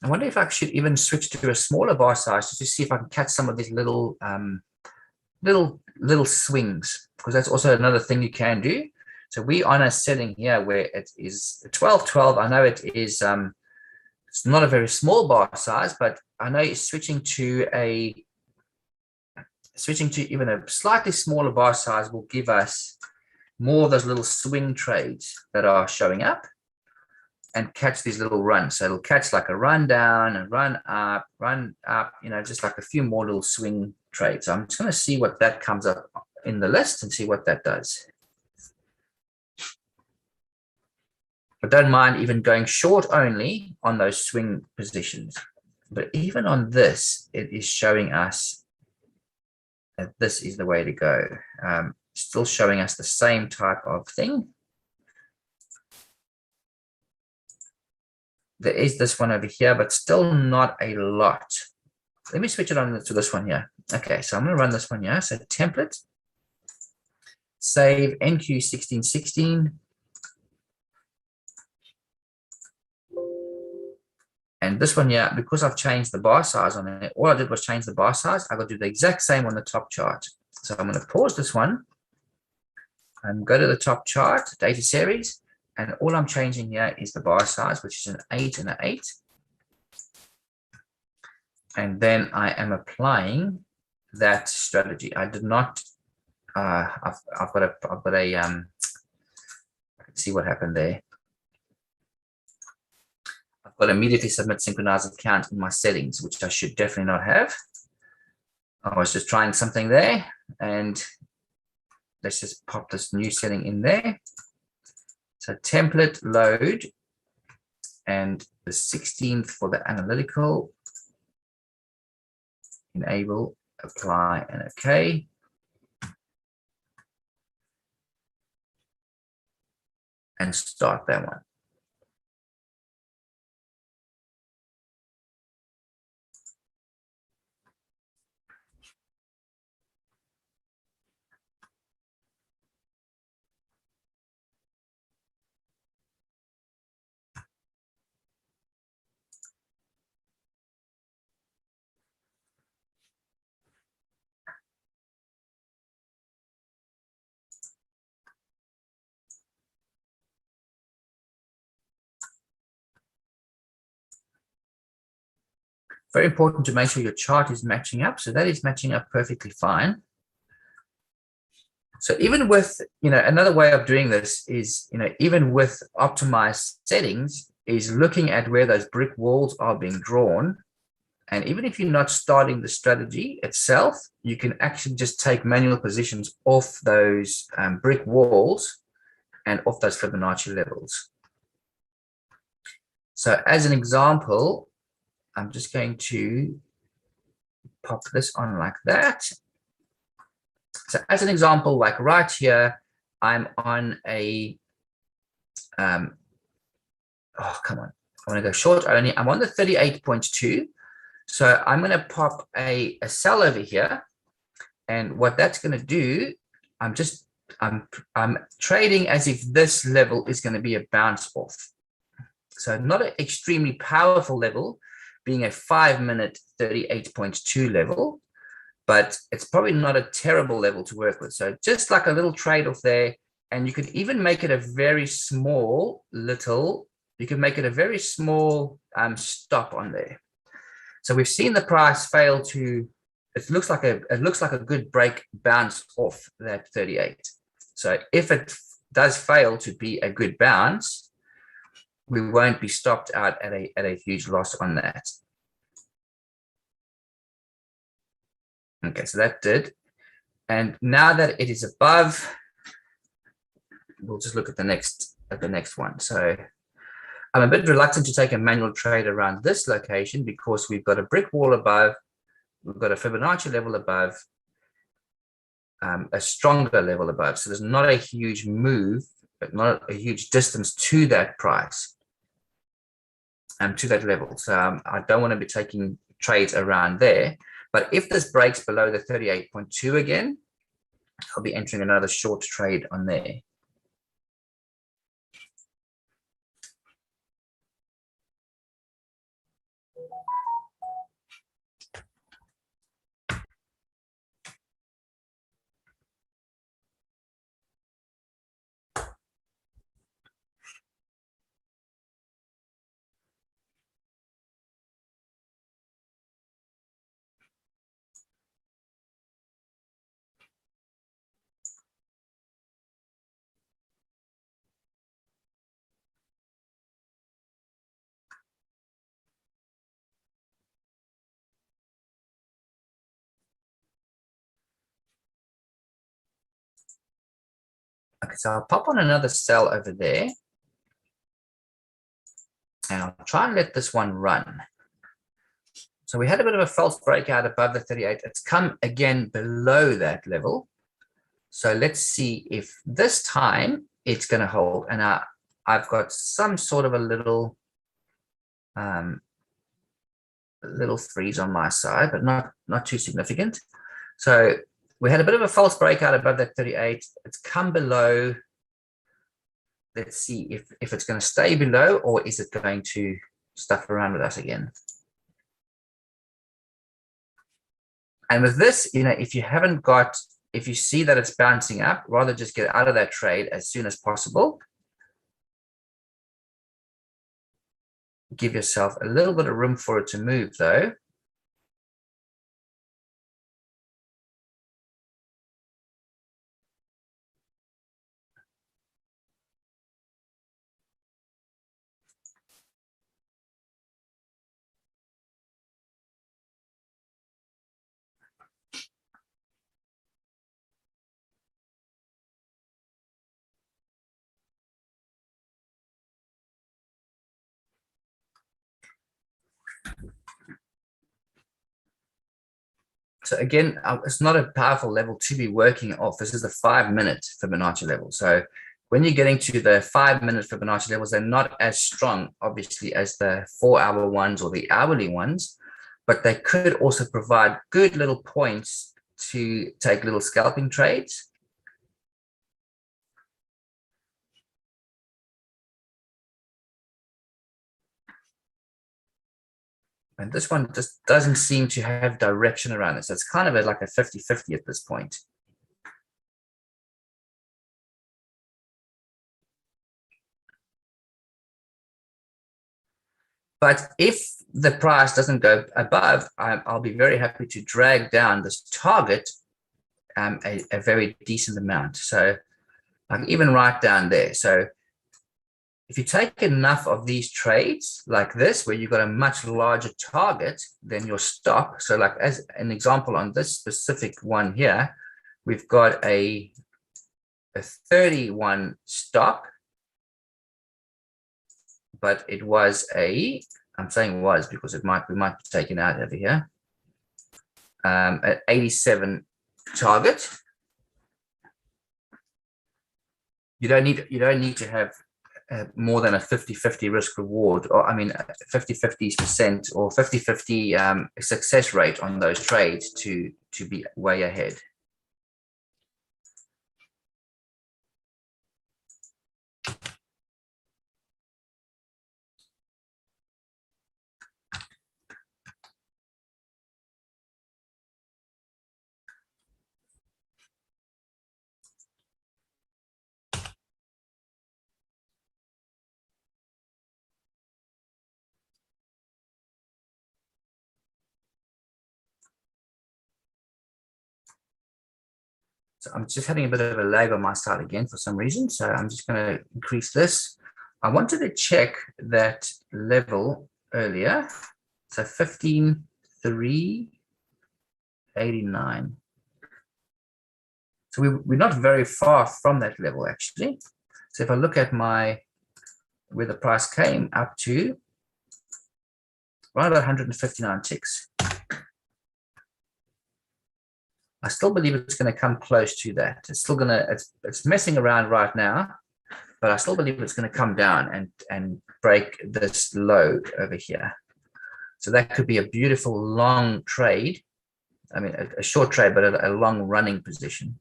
I wonder if I should even switch to a smaller bar size just to see if I can catch some of these little little swings, because that's also another thing you can do. So we are on a setting here where it is 12.12. I know it is it's not a very small bar size, but I know switching to even a slightly smaller bar size will give us more of those little swing trades that are showing up and catch these little runs. So it'll catch like a run down and run up, you know, just like a few more little swing trades. So I'm just going to see what that comes up in the list and see what that does. I don't mind even going short only on those swing positions. But even on this, it is showing us that this is the way to go. Still showing us the same type of thing. There is this one over here, but still not a lot. Let me switch it on to this one here. Okay, so I'm going to run this one here. So template, save NQ1616. And this one here, because I've changed the bar size on it, all I did was change the bar size. I got to do the exact same on the top chart. So I'm going to pause this one and go to the top chart, data series. And all I'm changing here is the bar size, which is an 8 and an 8. And then I am applying that strategy. I did not, I've got a, I can see what happened there. I've got immediately submit synchronized account in my settings, which I should definitely not have. I was just trying something there, and let's just pop this new setting in there. So template load, and the 16th for the analytical, enable, apply, and OK. And start that one. Very important to make sure your chart is matching up. So that is matching up perfectly fine. So even with, another way of doing this is, even with optimized settings, is looking at where those brick walls are being drawn. And even if you're not starting the strategy itself, you can actually just take manual positions off those brick walls and off those Fibonacci levels. So as an example, I'm just going to pop this on like that. So as an example, like right here, I'm on a, oh, come on. I want to go short only. I'm on the 38.2. So I'm going to pop a sell over here. And what that's going to do, I'm trading as if this level is going to be a bounce off. So not an extremely powerful level, being a 5-minute 38.2 level, but it's probably not a terrible level to work with. So just like a little trade-off there, and you could even make it a very small stop on there. So we've seen the price fail to, it looks like a good break bounce off that 38. So if it does fail to be a good bounce, we won't be stopped out at a huge loss on that. Okay, so that did. And now that it is above, we'll just look at the next one. So I'm a bit reluctant to take a manual trade around this location because we've got a brick wall above, we've got a Fibonacci level above, a stronger level above. So there's not a huge move, but not a huge distance to that price, to that level. So I don't want to be taking trades around there. But if this breaks below the 38.2 again, I'll be entering another short trade on there. So I'll pop on another cell over there. And I'll try and let this one run. So we had a bit of a false breakout above the 38. It's come again below that level. So let's see if this time it's going to hold. And I've got some sort of a little freeze on my side, but not too significant. So we had a bit of a false breakout above that 38. It's come below. Let's see if it's going to stay below, or is it going to stuff around with us again. And with this, if you see that it's bouncing up, rather just get out of that trade as soon as possible. Give yourself a little bit of room for it to move though. So again, it's not a powerful level to be working off. This is the 5-minute Fibonacci level. So when you're getting to the 5-minute Fibonacci levels, they're not as strong, obviously, as the 4-hour ones or the hourly ones, but they could also provide good little points to take little scalping trades. And this one just doesn't seem to have direction around it. So it's kind of like a 50-50 at this point. But if the price doesn't go above, I'll be very happy to drag down this target a very decent amount. So I can even write down there. So if you take enough of these trades like this, where you've got a much larger target than your stop. So like as an example on this specific one here, we've got a 31 stop, but it was I'm saying was because we might be taken out over here, at 87 target. You don't need to have more than a 50-50 risk reward, or 50-50% or 50-50 success rate on those trades to be way ahead. So I'm just having a bit of a lag on my side again for some reason. So I'm just going to increase this. I wanted to check that level earlier. So 15,389. So we're not very far from that level actually. So if I look at where the price came up to, around about 159 ticks. I still believe it's going to come close to that. It's still going to, it's messing around right now, but I still believe it's going to come down and break this low over here. So that could be a beautiful long trade. I mean, a short trade, but a long running position.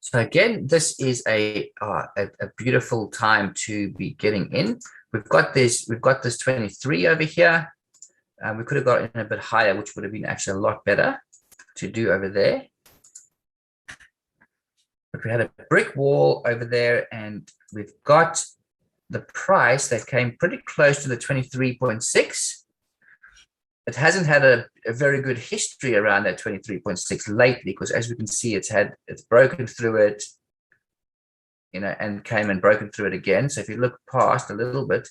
So again, this is a beautiful time to be getting in. We've got this 23 over here. We could have got in a bit higher, which would have been actually a lot better to do over there. But we had a brick wall over there, and we've got the price that came pretty close to the 23.6. It hasn't had a very good history around that 23.6 lately, because as we can see, it's broken through it, and came and broken through it again. So if you look past a little bit,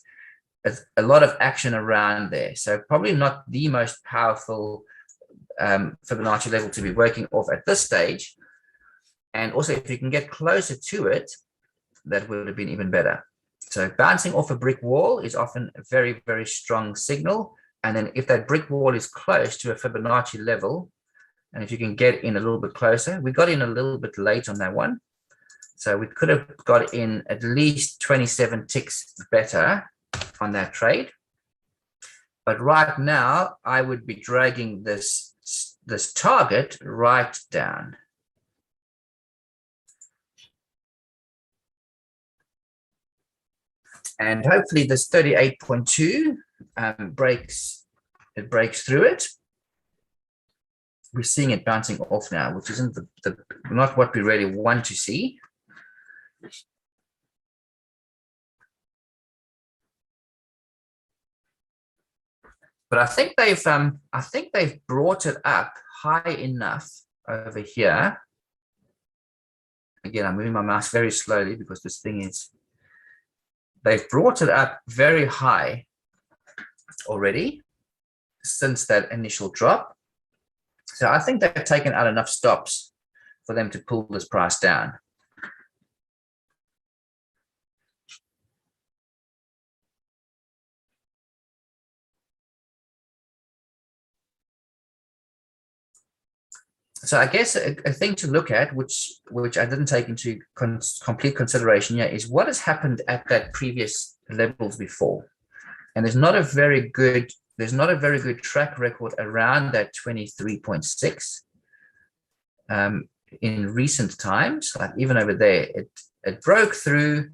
it's a lot of action around there. So probably not the most powerful Fibonacci level to be working off at this stage. And also, if you can get closer to it, that would have been even better. So bouncing off a brick wall is often a very, very strong signal. And then if that brick wall is close to a Fibonacci level, and if you can get in a little bit closer, we got in a little bit late on that one. So we could have got in at least 27 ticks better on that trade. But right now, I would be dragging this target right down. And hopefully this 38.2 breaks through it. We're seeing it bouncing off now, which isn't not what we really want to see. But I think they've brought it up high enough over here. Again, I'm moving my mouse very slowly because this thing is. They've brought it up very high already since that initial drop. So I think they've taken out enough stops for them to pull this price down. So I guess a thing to look at, which I didn't take into complete consideration yet, is what has happened at that previous levels before. And there's not a very good track record around that 23.6 in recent times. Like even over there, it broke through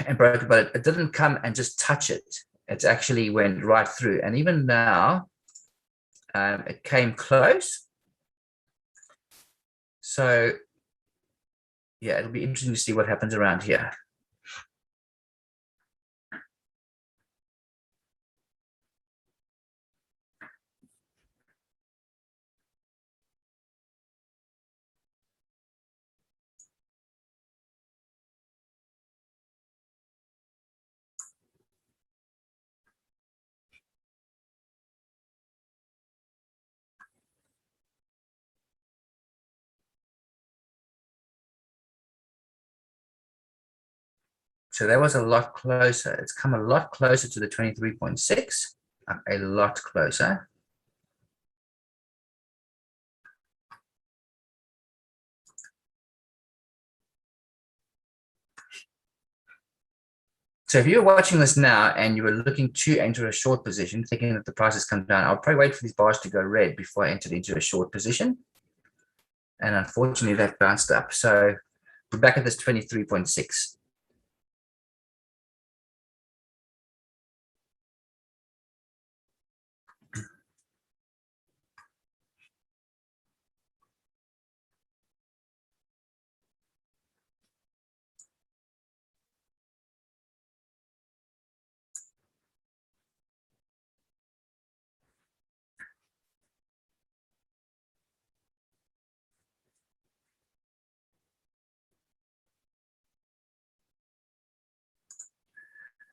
and broke, but it didn't come and just touch it. It actually went right through. And even now, it came close. So yeah, it'll be interesting to see what happens around here. So that was a lot closer. It's come a lot closer to the 23.6, a lot closer. So if you're watching this now and you were looking to enter a short position, thinking that the price has come down, I'll probably wait for these bars to go red before I entered into a short position. And unfortunately, that bounced up. So we're back at this 23.6.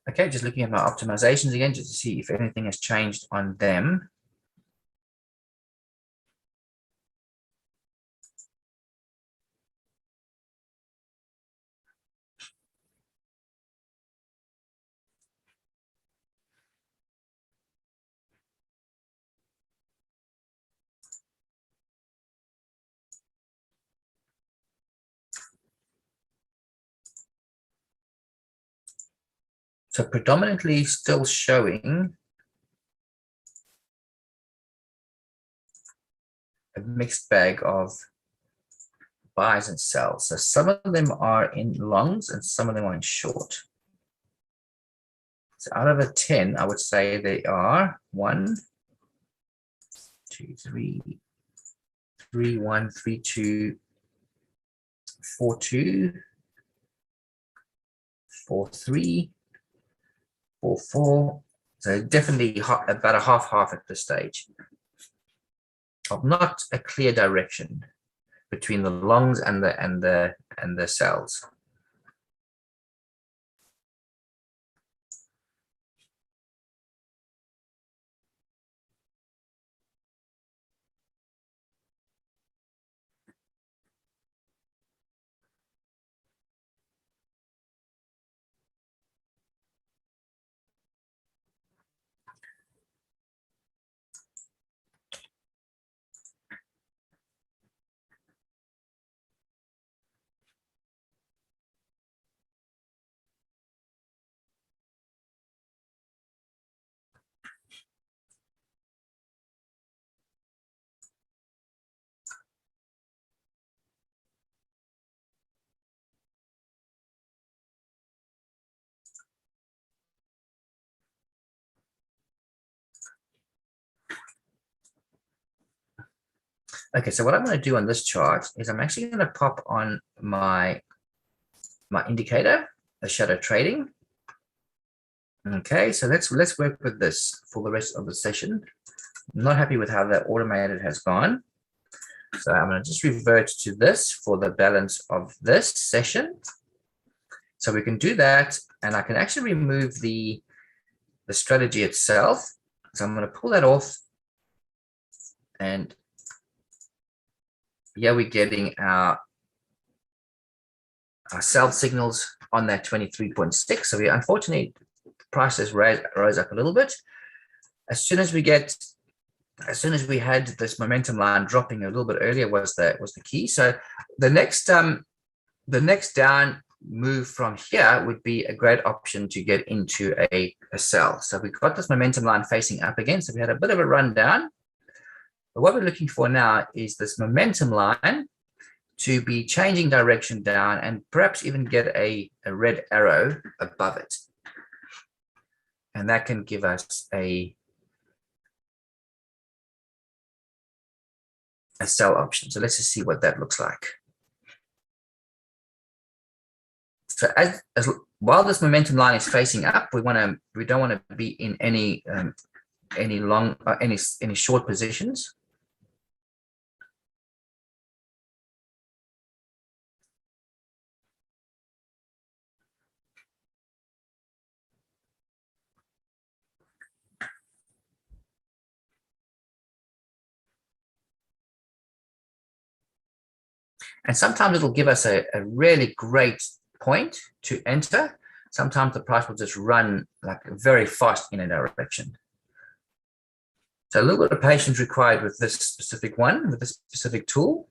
Okay, just looking at my optimizations again, just to see if anything has changed on them. So predominantly still showing a mixed bag of buys and sells. So some of them are in longs and some of them are in short. So out of the 10, I would say they are 1, 2, 3, 3, 1, 3, 2, 4.2, 4.3, 4.4. So definitely about a half at this stage of not a clear direction between the longs and the sells. Okay, so what I'm going to do on this chart is I'm actually going to pop on my indicator, the shadow trading. Okay, so let's work with this for the rest of the session. I'm not happy with how the automated has gone. So I'm going to just revert to this for the balance of this session. So we can do that, and I can actually remove the strategy itself. So I'm going to pull that off, and yeah, we're getting our sell signals on that 23.6. So we unfortunately the price has rose up a little bit. As soon as we had this momentum line dropping a little bit earlier was the key. So the next down move from here would be a great option to get into a sell. So we've got this momentum line facing up again. So we had a bit of a run down. But what we're looking for now is this momentum line to be changing direction down and perhaps even get a red arrow above it. And that can give us a sell option. So let's just see what that looks like. So while this momentum line is facing up, we don't want to be in any long any short positions. And sometimes it'll give us a really great point to enter. Sometimes the price will just run like very fast in a direction. So a little bit of patience required with this specific one, with this specific tool.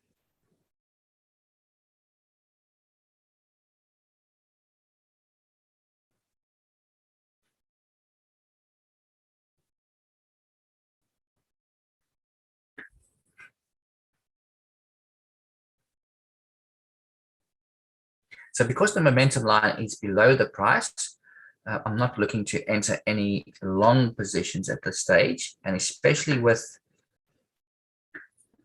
So because the momentum line is below the price, I'm not looking to enter any long positions at this stage, and especially with,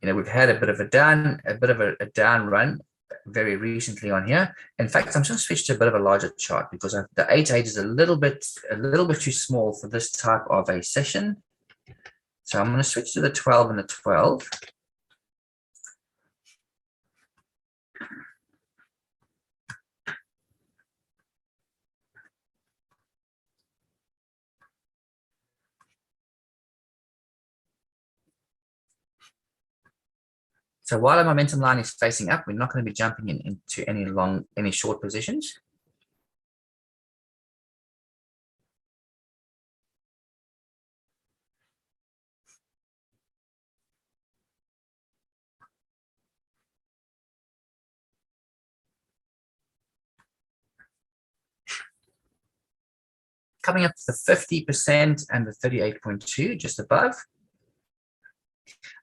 we've had a bit of a down run very recently on here. In fact, I'm just going to switch to a bit of a larger chart because the 8.8 is a little bit too small for this type of a session. So I'm going to switch to the 12 and the 12. So while our momentum line is facing up, we're not going to be jumping into any short positions. Coming up to the 50% and the 38.2 just above.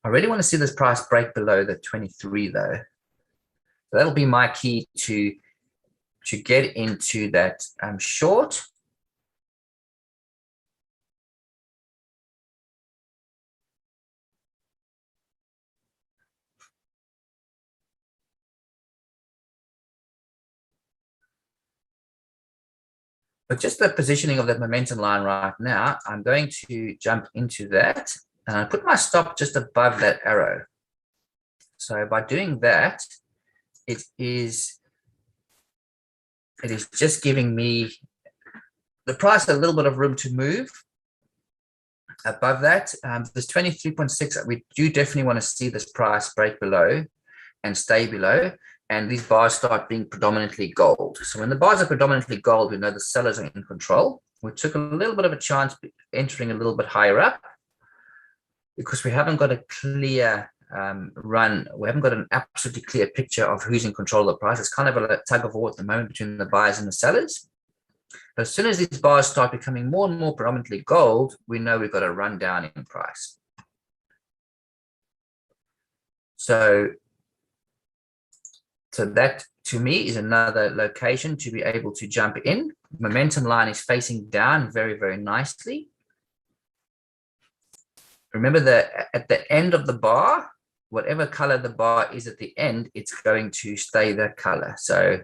I really want to see this price break below the 23 though. So that'll be my key to get into that short. But just the positioning of that momentum line right now, I'm going to jump into that and I put my stop just above that arrow. So by doing that, it is just giving me the price a little bit of room to move above that. This 23.6, we do definitely want to see this price break below and stay below, and these bars start being predominantly gold. So when the bars are predominantly gold, we know the sellers are in control. We took a little bit of a chance entering a little bit higher up because we haven't got a clear run. We haven't got an absolutely clear picture of who's in control of the price. It's kind of a tug of war at the moment between the buyers and the sellers. But as soon as these bars start becoming more and more predominantly gold, we know we've got a run down in price. So that to me is another location to be able to jump in. Momentum line is facing down very, very nicely. Remember that at the end of the bar, whatever color the bar is at the end, it's going to stay that color. So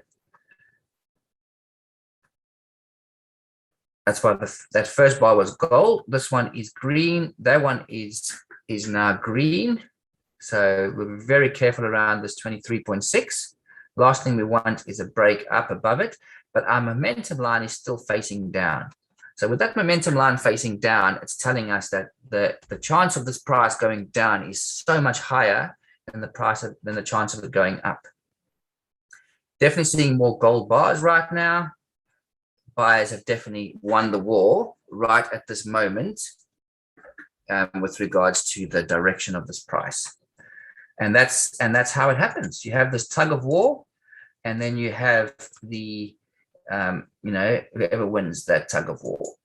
that's why that first bar was gold. This one is green. That one is now green. So we're very careful around this 23.6. Last thing we want is a break up above it, but our momentum line is still facing down. So with that momentum line facing down, it's telling us that the chance of this price going down is so much higher than the chance of it going up. Definitely seeing more gold bars right now. Buyers have definitely won the war right at this moment with regards to the direction of this price. And that's how it happens. You have this tug of war, and then you have the whoever wins that tug of war.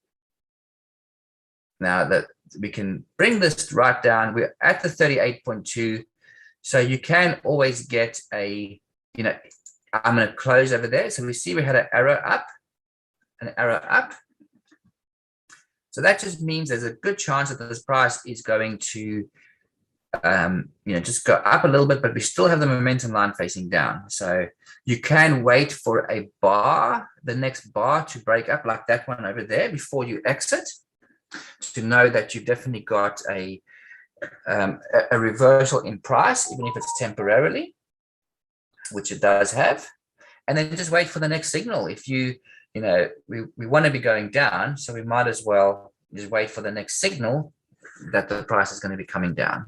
Now that we can bring this right down, we're at the 38.2. So you can always get I'm going to close over there. So we see we had an arrow up. So that just means there's a good chance that this price is going to just go up a little bit, but we still have the momentum line facing down. So you can wait for a bar, the next bar to break up like that one over there before you exit, to know that you've definitely got a reversal in price, even if it's temporarily, which it does have. And then just wait for the next signal. If we want to be going down, so we might as well just wait for the next signal that the price is going to be coming down.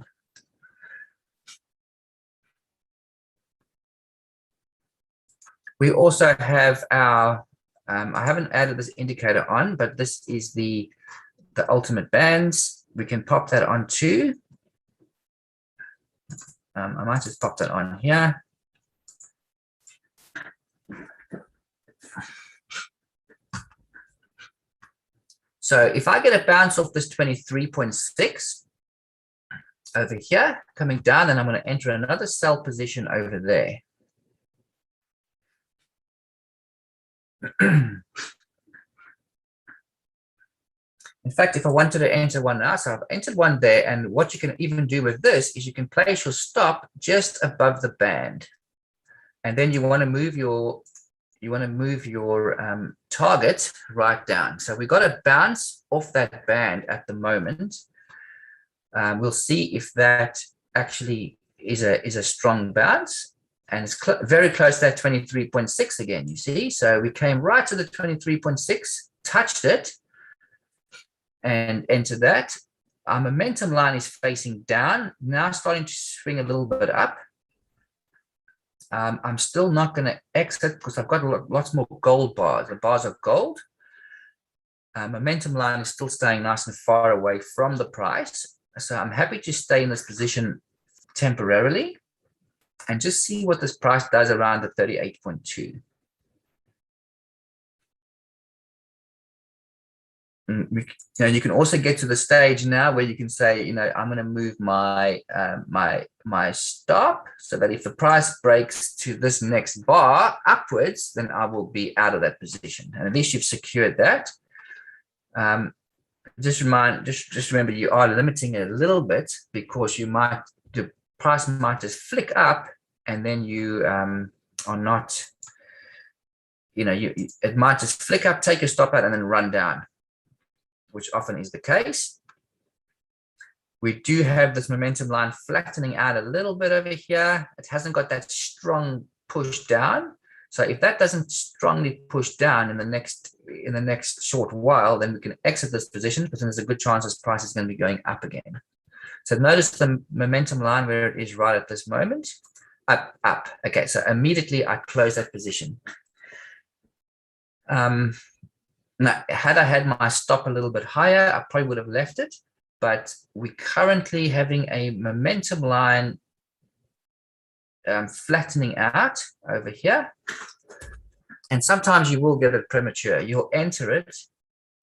We also have our, I haven't added this indicator on, but this is the ultimate bands. We can pop that on too. I might just pop that on here. So if I get a bounce off this 23.6 over here, coming down, then I'm going to enter another sell position over there. In fact, if I wanted to enter one now, so I've entered one there, and what you can even do with this is you can place your stop just above the band, and then you want to move your target right down. So we got a bounce off that band at the moment. We'll see if that actually is a strong bounce, and it's very close to that 23.6 again, you see. So we came right to the 23.6, touched it, and entered that. Our momentum line is facing down, now starting to swing a little bit up. I'm still not going to exit because I've got lots more gold bars, the bars of gold. Momentum line is still staying nice and far away from the price. So I'm happy to stay in this position temporarily and just see what this price does around the 38.2. You can also get to the stage now where you can say, I'm going to move my my stop so that if the price breaks to this next bar upwards, then I will be out of that position. And at least you've secured that. Just remember, you are limiting it a little bit because the price might just flick up, and then you are not, it might just flick up, take your stop out, and then run down, which often is the case. We do have this momentum line flattening out a little bit over here. It hasn't got that strong push down. So if that doesn't strongly push down in the next short while, then we can exit this position, but then there's a good chance this price is going to be going up again. So notice the momentum line where it is right at this moment. Up, up. Okay, so immediately I close that position. Now, had I had my stop a little bit higher, I probably would have left it. But we're currently having a momentum line flattening out over here. And sometimes you will get it premature. You'll enter it,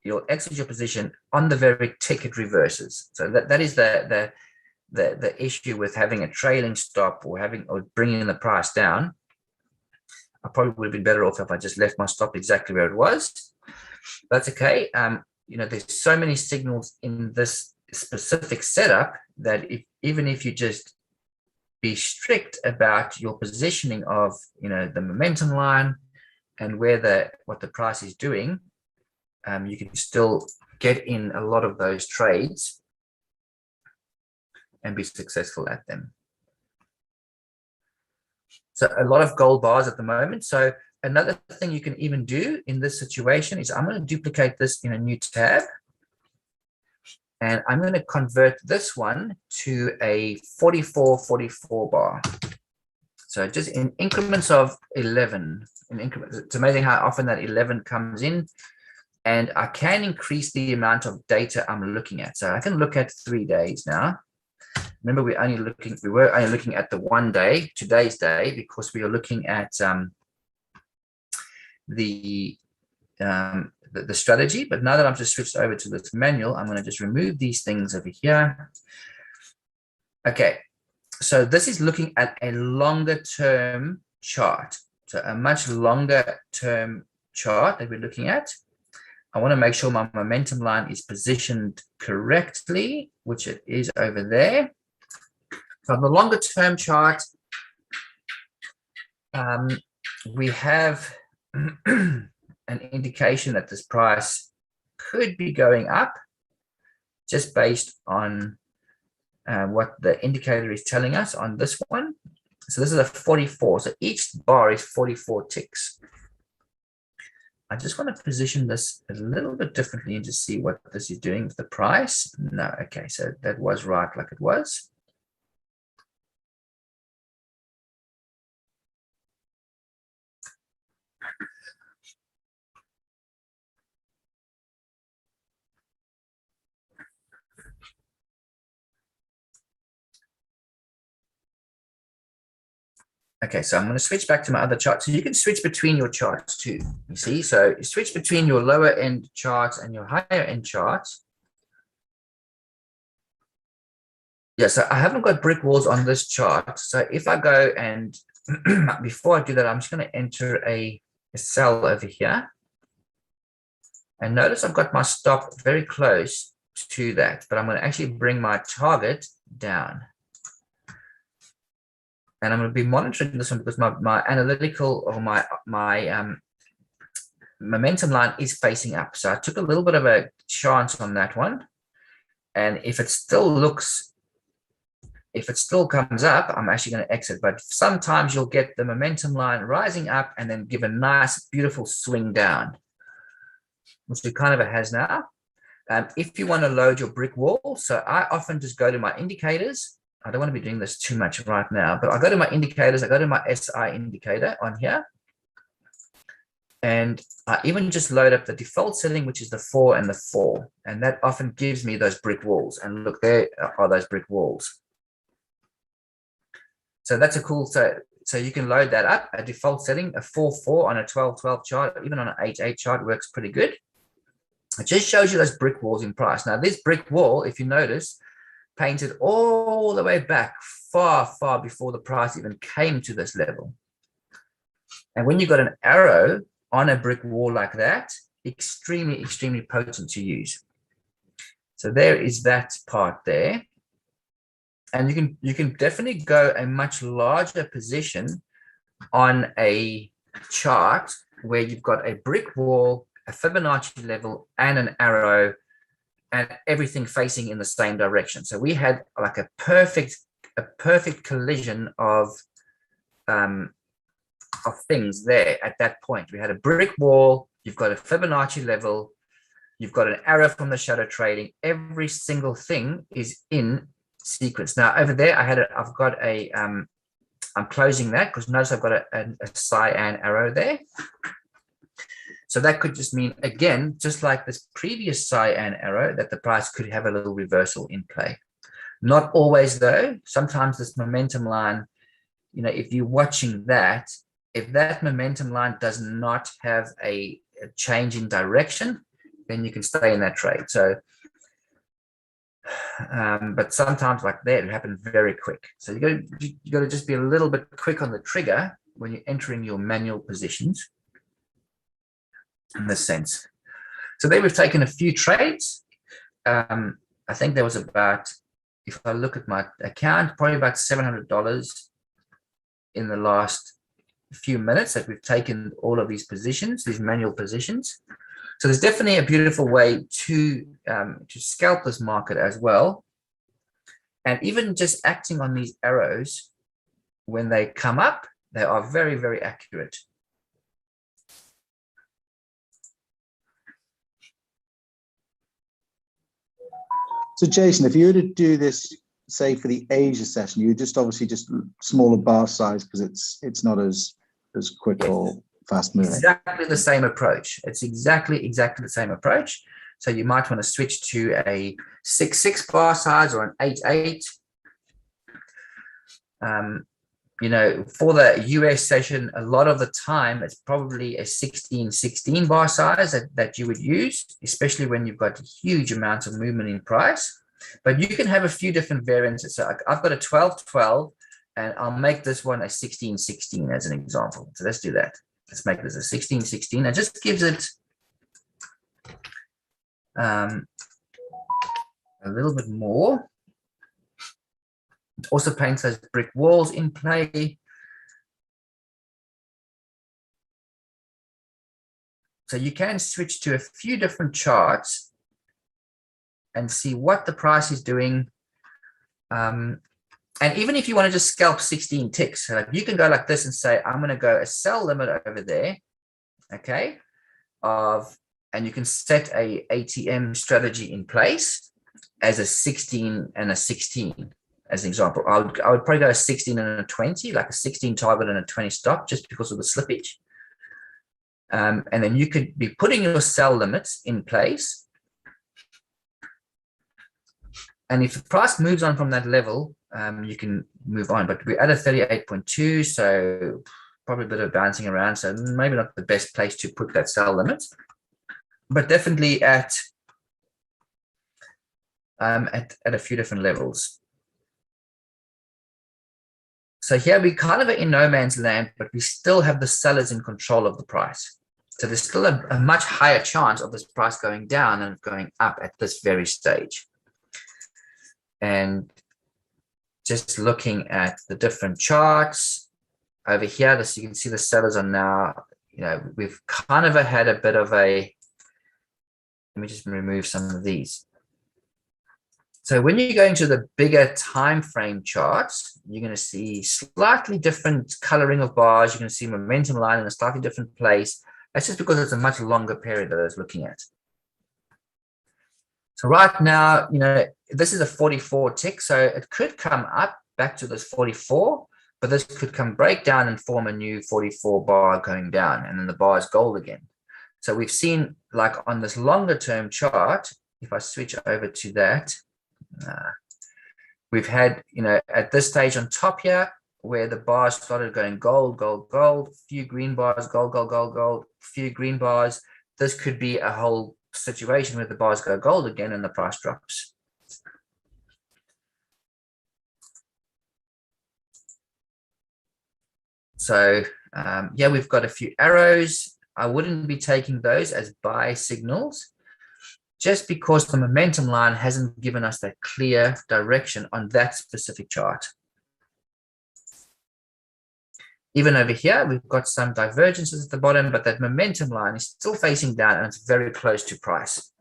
you'll exit your position on the very tick it reverses. So that is the issue with having a trailing stop or bringing the price down. I probably would have been better off if I just left my stop exactly where it was. That's okay. There's so many signals in this specific setup that even if you just be strict about your positioning of the momentum line and what the price is doing, you can still get in a lot of those trades and be successful at them. So a lot of gold bars at the moment. So another thing you can even do in this situation is I'm going to duplicate this in a new tab. And I'm going to convert this one to a 44 bar. So just in increments of 11. It's amazing how often that 11 comes in. And I can increase the amount of data I'm looking at. So I can look at 3 days now. Remember, we were only looking at the 1 day, today's day, because we are looking at the strategy. But now that I've just switched over to this manual, I'm going to just remove these things over here. Okay, so this is looking at a longer term chart. So a much longer term chart that we're looking at. I want to make sure my momentum line is positioned correctly, which it is over there. So on the longer term chart, we have an indication that this price could be going up just based on what the indicator is telling us on this one. So this is a 44. So each bar is 44 ticks. I just want to position this a little bit differently and just see what this is doing with the price. No, okay, so that was right like it was. Okay, so I'm going to switch back to my other chart. So you can switch between your charts too, you see? So you switch between your lower end charts and your higher end charts. Yeah, so I haven't got brick walls on this chart. So if I go and before I do that, I'm just going to enter a sell over here. And notice I've got my stop very close to that, but I'm going to actually bring my target down. And I'm going to be monitoring this one because my analytical or my momentum line is facing up. So I took a little bit of a chance on that one. And if it still comes up, I'm actually going to exit. But sometimes you'll get the momentum line rising up and then give a nice, beautiful swing down, which it kind of has now. If you want to load your brick wall, so I often just go to my indicators. I don't want to be doing this too much right now, but I go to my indicators. I go to my SI indicator on here. And I even just load up the default setting, which is the 4 and the 4. And that often gives me those brick walls. And look, there are those brick walls. So that's a cool, so you can load that up, a default setting, a 4-4 on a 12-12 chart, even on an 8-8 chart works pretty good. It just shows you those brick walls in price. Now this brick wall, if you notice, painted all the way back far, far before the price even came to this level. And when you've got an arrow on a brick wall like that, extremely, extremely potent to use. So there is that part there. And you can definitely go a much larger position on a chart where you've got a brick wall, a Fibonacci level, and an arrow, and everything facing in the same direction. So we had like a perfect collision of things there at that point. We had a brick wall, you've got a Fibonacci level, you've got an arrow from the shadow trading. Every single thing is in sequence. Now over there, I've got a I'm closing that because notice I've got a cyan arrow there. So that could just mean, again, just like this previous cyan arrow, that the price could have a little reversal in play. Not always though. Sometimes this momentum line, you know, if you're watching that, if that momentum line does not have a change in direction, then you can stay in that trade. So, but sometimes like that, it happens very quick. So you got to just be a little bit quick on the trigger when you're entering your manual positions in this sense. So there we've taken a few trades. I think there was about, if I look at my account, probably about $700 in the last few minutes that we've taken all of these positions, these manual positions. So there's definitely a beautiful way to scalp this market as well. And even just acting on these arrows, when they come up, they are very, very accurate. So Jason, if you were to do this, say for the Asia session, you would just obviously just smaller bar size because it's not as quick or fast moving. Exactly the same approach. It's exactly the same approach. So you might want to switch to a 6.6 bar size or an 8.8. You know, for the US session, a lot of the time it's probably a 16 bar size that you would use, especially when you've got huge amounts of movement in price. But you can have a few different variants. So I've got a 12.12, and I'll make this one a 16.16 as an example. So let's do that. Let's make this a 16.16. It just gives it a little bit more. It also paints those brick walls in play. So you can switch to a few different charts and see what the price is doing. And even if you want to just scalp 16 ticks, so you can go like this and say, I'm going to go a sell limit over there, okay, and you can set a ATM strategy in place as a 16 and a 16. As an example, I would probably go a 16 and a 20, like a 16 target and a 20 stop, just because of the slippage. And then you could be putting your sell limits in place. And if the price moves on from that level, you can move on. But we're at a 38.2, so probably a bit of bouncing around. So maybe not the best place to put that sell limit, but definitely at a few different levels. So here we kind of are in no man's land, but we still have the sellers in control of the price. So there's still a much higher chance of this price going down than going up at this very stage. And just looking at the different charts over here, you can see the sellers are now, you know, we've kind of had a bit of a, let me just remove some of these. So when you go into the bigger time frame charts, you're going to see slightly different coloring of bars. You're going to see momentum line in a slightly different place. That's just because it's a much longer period that I was looking at. So right now, you know, this is a 44 tick, so it could come up back to this 44, but this could break down and form a new 44 bar going down, and then the bar is gold again. So we've seen, like on this longer term chart, if I switch over to that, we've had, you know, at this stage on top here, where the bars started going gold, gold, gold, few green bars, gold, gold, gold, gold, few green bars. This could be a whole situation where the bars go gold again and the price drops. So yeah, we've got a few arrows. I wouldn't be taking those as buy signals, just because the momentum line hasn't given us that clear direction on that specific chart. Even over here, we've got some divergences at the bottom, but that momentum line is still facing down and it's very close to price.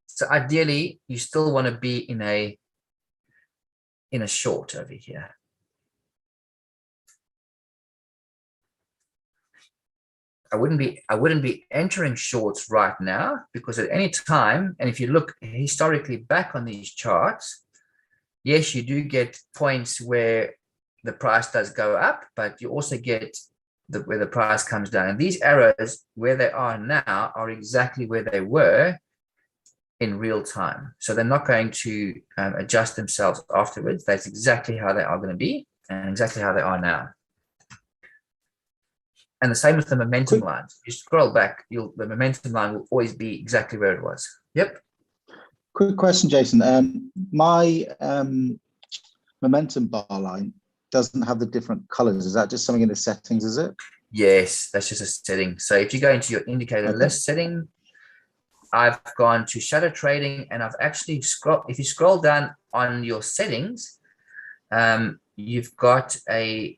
So ideally, you still want to be in a short over here. I wouldn't be entering shorts right now, because at any time, and if you look historically back on these charts, yes, you do get points where the price does go up, but you also get where the price comes down. And these arrows, where they are now, are exactly where they were in real time. So they're not going to adjust themselves afterwards. That's exactly how they are going to be and exactly how they are now. And the same with the momentum line. You scroll back, the momentum line will always be exactly where it was. Yep. Quick question, Jason. My momentum bar line doesn't have the different colors. Is that just something in the settings, is it? Yes, that's just a setting. So if you go into your indicator list setting, I've gone to shadow trading, and I've actually if you scroll down on your settings, you've got a,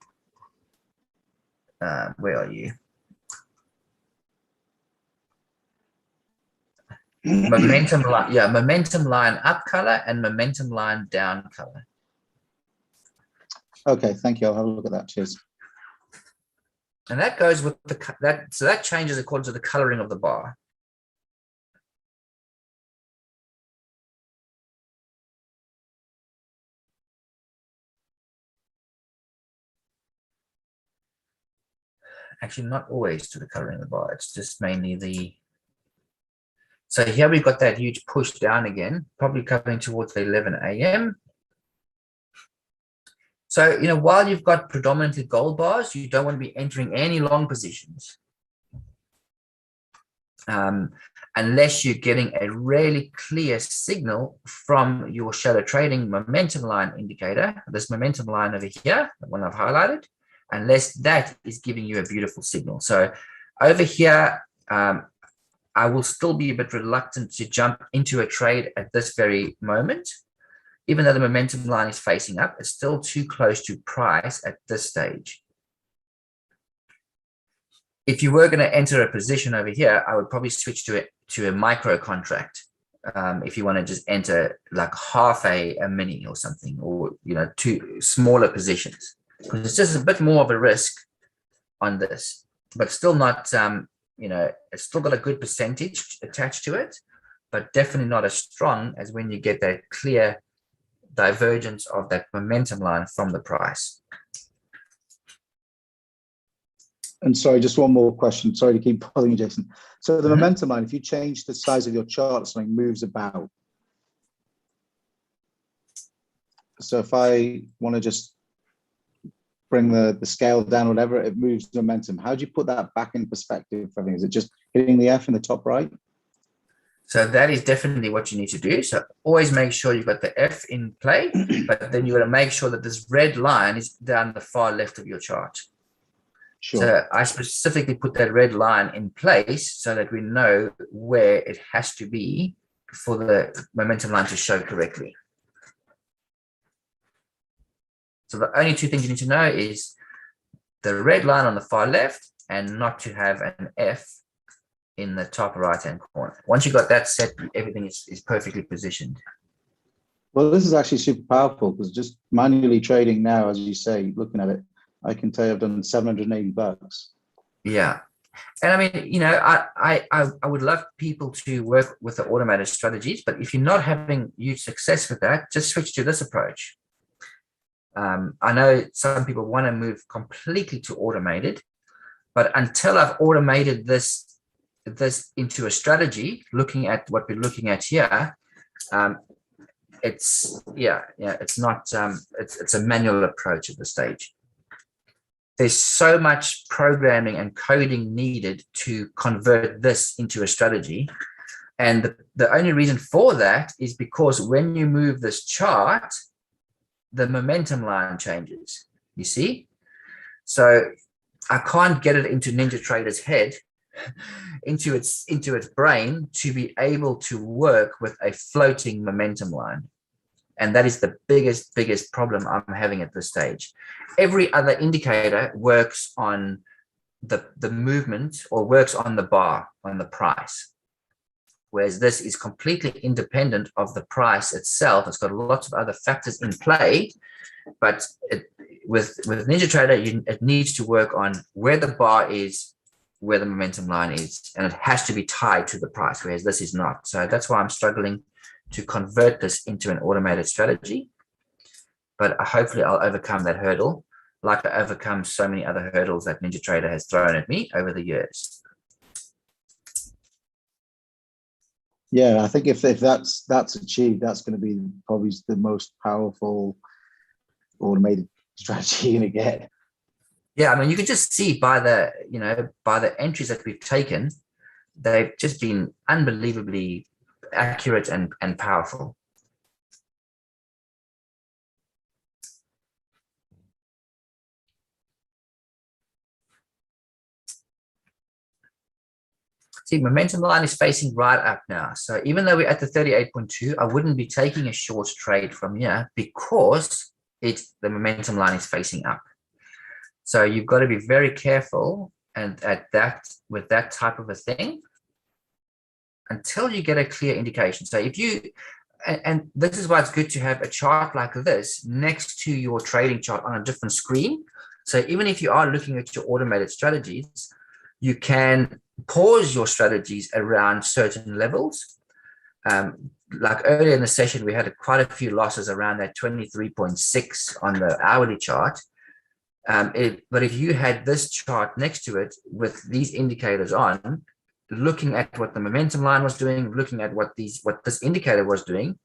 where are you? Momentum line, yeah, momentum line up color and momentum line down color. Okay, thank you. I'll have a look at that. Cheers. And that goes with so that changes according to the coloring of the bar. Actually, not always to the coloring of the bar. It's just mainly the. So here we've got that huge push down again, probably coming towards the 11 a.m. So, you know, while you've got predominantly gold bars, you don't want to be entering any long positions. Unless you're getting a really clear signal from your shadow trading momentum line indicator, this momentum line over here, the one I've highlighted, unless that is giving you a beautiful signal. So over here, I will still be a bit reluctant to jump into a trade at this very moment. Even though the momentum line is facing up, it's still too close to price at this stage. If you were going to enter a position over here, I would probably switch to a micro contract. If you want to just enter like half a mini or something, or, you know, two smaller positions, because it's just a bit more of a risk on this, but still not, you know, it's still got a good percentage attached to it, but definitely not as strong as when you get that clear divergence of that momentum line from the price. And sorry, just one more question. Sorry to keep pulling you, Jason. So the momentum line, if you change the size of your chart, something moves about. So if I want to just bring the scale down, whatever, it moves momentum. How do you put that back in perspective for everything? Is it just hitting the F in the top right? So that is definitely what you need to do. So always make sure you've got the F in play, but then you got to make sure that this red line is down the far left of your chart. Sure. So I specifically put that red line in place so that we know where it has to be for the momentum line to show correctly. So the only two things you need to know is the red line on the far left and not to have an F in the top right-hand corner. Once you got that set, everything is perfectly positioned. Well, this is actually super powerful, because just manually trading now, as you say, looking at it, I can tell you I've done $780. Yeah. And I mean, you know, I would love people to work with the automated strategies, but if you're not having huge success with that, just switch to this approach. I know some people want to move completely to automated, but until I've automated this into a strategy, looking at what we're looking at here, it's not, it's a manual approach at this stage. There's so much programming and coding needed to convert this into a strategy. And the only reason for that is because when you move this chart, the momentum line changes, you see? So I can't get it into NinjaTrader's head, into its brain, to be able to work with a floating momentum line. And that is the biggest problem I'm having at this stage. Every other indicator works on the movement or works on the bar, on the price. Whereas this is completely independent of the price itself. It's got lots of other factors in play, but with NinjaTrader, it needs to work on where the bar is, where the momentum line is, and it has to be tied to the price, whereas this is not. So that's why I'm struggling to convert this into an automated strategy. But hopefully I'll overcome that hurdle, like I overcome so many other hurdles that NinjaTrader has thrown at me over the years. Yeah, I think if that's achieved, that's going to be probably the most powerful automated strategy you're going to get. Yeah, I mean, you can just see by the, by the entries that we've taken, they've just been unbelievably accurate and powerful. See, momentum line is facing right up now. So even though we're at the 38.2, I wouldn't be taking a short trade from here because the momentum line is facing up. So you've got to be very careful with that type of a thing until you get a clear indication. So if you, and this is why it's good to have a chart like this next to your trading chart on a different screen. So even if you are looking at your automated strategies, you can pause your strategies around certain levels. Like earlier in the session, we had quite a few losses around that 23.6 on the hourly chart. But if you had this chart next to it with these indicators on, looking at what the momentum line was doing, looking at what this indicator was doing,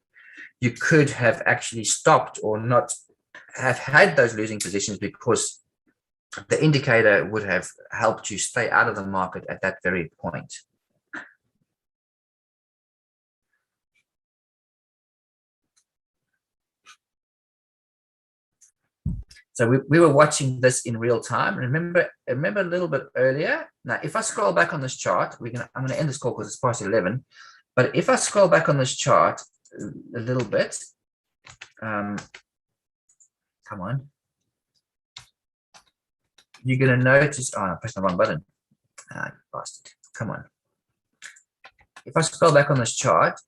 you could have actually stopped or not have had those losing positions because the indicator would have helped you stay out of the market at that very point. So we were watching this in real time. Remember a little bit earlier. Now, if I scroll back on this chart, I'm going to end this call because it's past 11. But if I scroll back on this chart a little bit, come on. You're going to notice, oh, I pressed the wrong button. Ah, bastard. Come on. If I scroll back on this chart,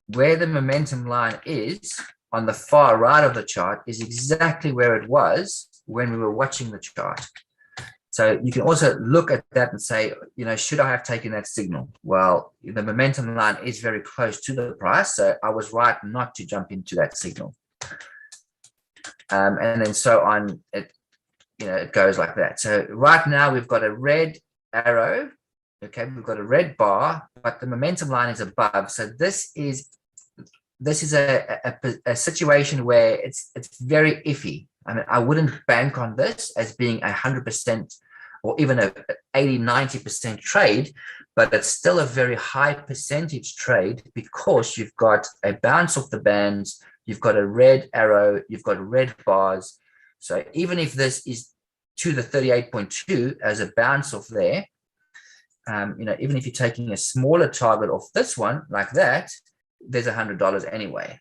where the momentum line is on the far right of the chart is exactly where it was when we were watching the chart. So you can also look at that and say, should I have taken that signal? Well, the momentum line is very close to the price, so I was right not to jump into that signal. And then so on, it goes like that. So right now we've got a red arrow, okay, we've got a red bar, but the momentum line is above. So this is a situation where it's very iffy. I mean, I wouldn't bank on this as being 100% or even a 80-90% trade, but it's still a very high percentage trade because you've got a bounce off the bands, you've got a red arrow, you've got red bars. So even if this is to the 38.2 as a bounce off there, even if you're taking a smaller target off this one like that, there's $100 anyway.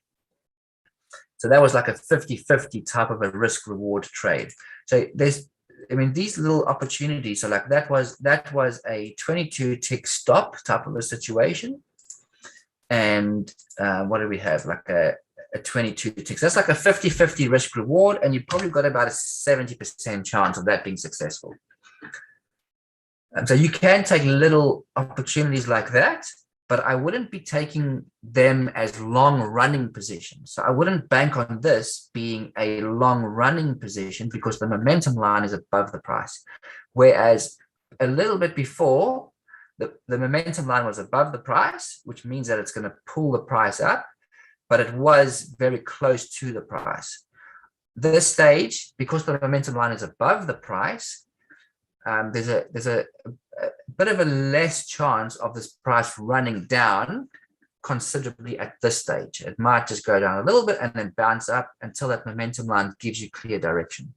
So that was like a 50-50 type of a risk reward trade. So these little opportunities. So like that was a 22 tick stop type of a situation. And what do we have? Like a 22 ticks. That's like a 50-50 risk reward. And you've probably got about a 70% chance of that being successful. So you can take little opportunities like that, but I wouldn't be taking them as long running positions. So I wouldn't bank on this being a long running position because the momentum line is above the price. Whereas a little bit before, the momentum line was above the price, which means that it's going to pull the price up, but it was very close to the price. This stage, because the momentum line is above the price, there's a bit of a less chance of this price running down considerably at this stage. It might just go down a little bit and then bounce up until that momentum line gives you clear direction.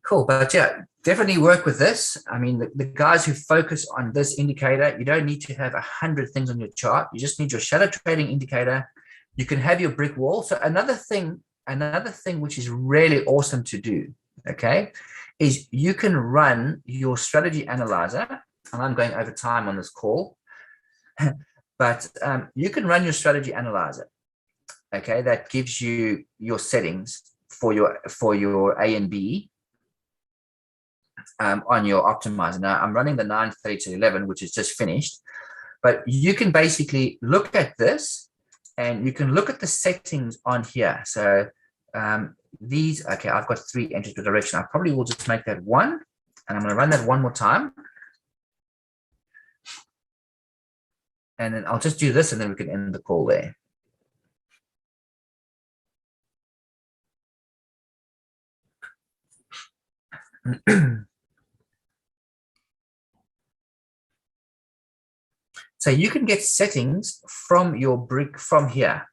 Cool. But yeah, definitely work with this. I mean, the guys who focus on this indicator, you don't need to have 100 things on your chart. You just need your shadow trading indicator. You can have your brick wall. So another thing which is really awesome to do, okay, is you can run your strategy analyzer, and I'm going over time on this call, but you can run your strategy analyzer, okay, that gives you your settings for your A and B on your optimizer. Now I'm running the 930 to 11, which is just finished, but you can basically look at this and you can look at the settings on here. So these, okay, I've got 3 entries per direction. I probably will just make that 1, and I'm going to run that one more time. And then I'll just do this, and then we can end the call there. So you can get settings from your brick from here,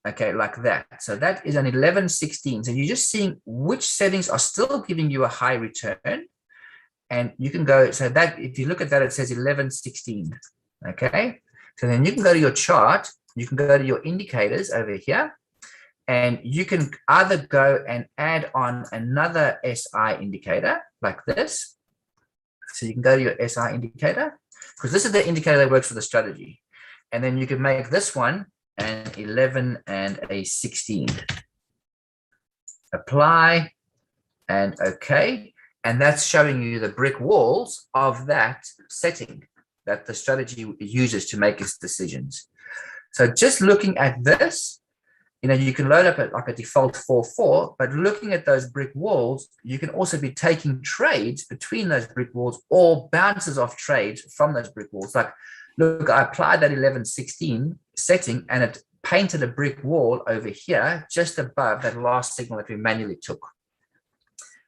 okay, like that. So that is an 1116. So you're just seeing which settings are still giving you a high return, and you can go. So that if you look at that, it says 1116. Okay, so then you can go to your chart. You can go to your indicators over here, and you can either go and add on another SI indicator like this. So you can go to your SI indicator, because this is the indicator that works for the strategy. And then you can make this one an 11 and a 16. Apply and OK. And that's showing you the brick walls of that setting that the strategy uses to make its decisions. So just looking at this, you know, you can load up at like a default 4-4, but looking at those brick walls, you can also be taking trades between those brick walls or bounces off trades from those brick walls. Like, look, I applied that 1116 setting and it painted a brick wall over here just above that last signal that we manually took.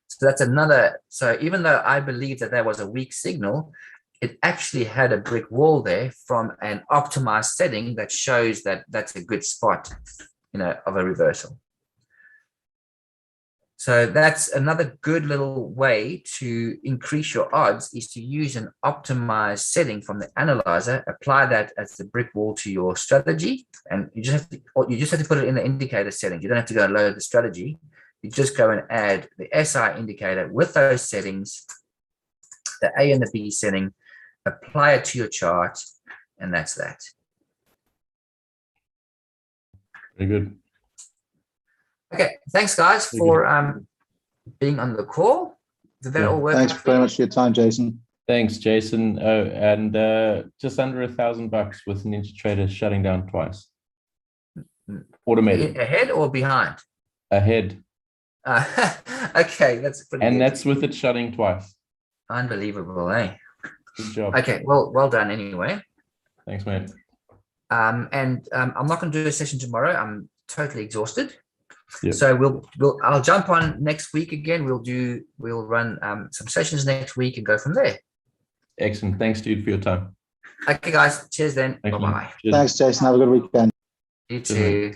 So that's another. So even though I believe that there was a weak signal, it actually had a brick wall there from an optimized setting that shows that that's a good spot, you know, of a reversal. So that's another good little way to increase your odds, is to use an optimized setting from the analyzer, apply that as the brick wall to your strategy, and you just have to put it in the indicator settings. You don't have to go and load the strategy. You just go and add the SI indicator with those settings, the A and the B setting, apply it to your chart, and that's that. Very good. Okay, thanks guys for being on the call. Did that all work? Thanks very much for your time, Jason. Thanks, Jason. Oh, and just under $1,000 with NinjaTrader shutting down twice. Automated. Ahead or behind? Ahead. Okay, that's pretty and good. That's with it shutting twice. Unbelievable, eh? Good job. Okay, well done anyway. Thanks, mate. I'm not going to do a session tomorrow. I'm totally exhausted. Yep. So I'll jump on next week again. We'll run some sessions next week and go from there. Excellent. Thanks, dude, for your time. Okay, guys. Cheers then. Bye-bye. Thanks, Jason. Have a good weekend. You too.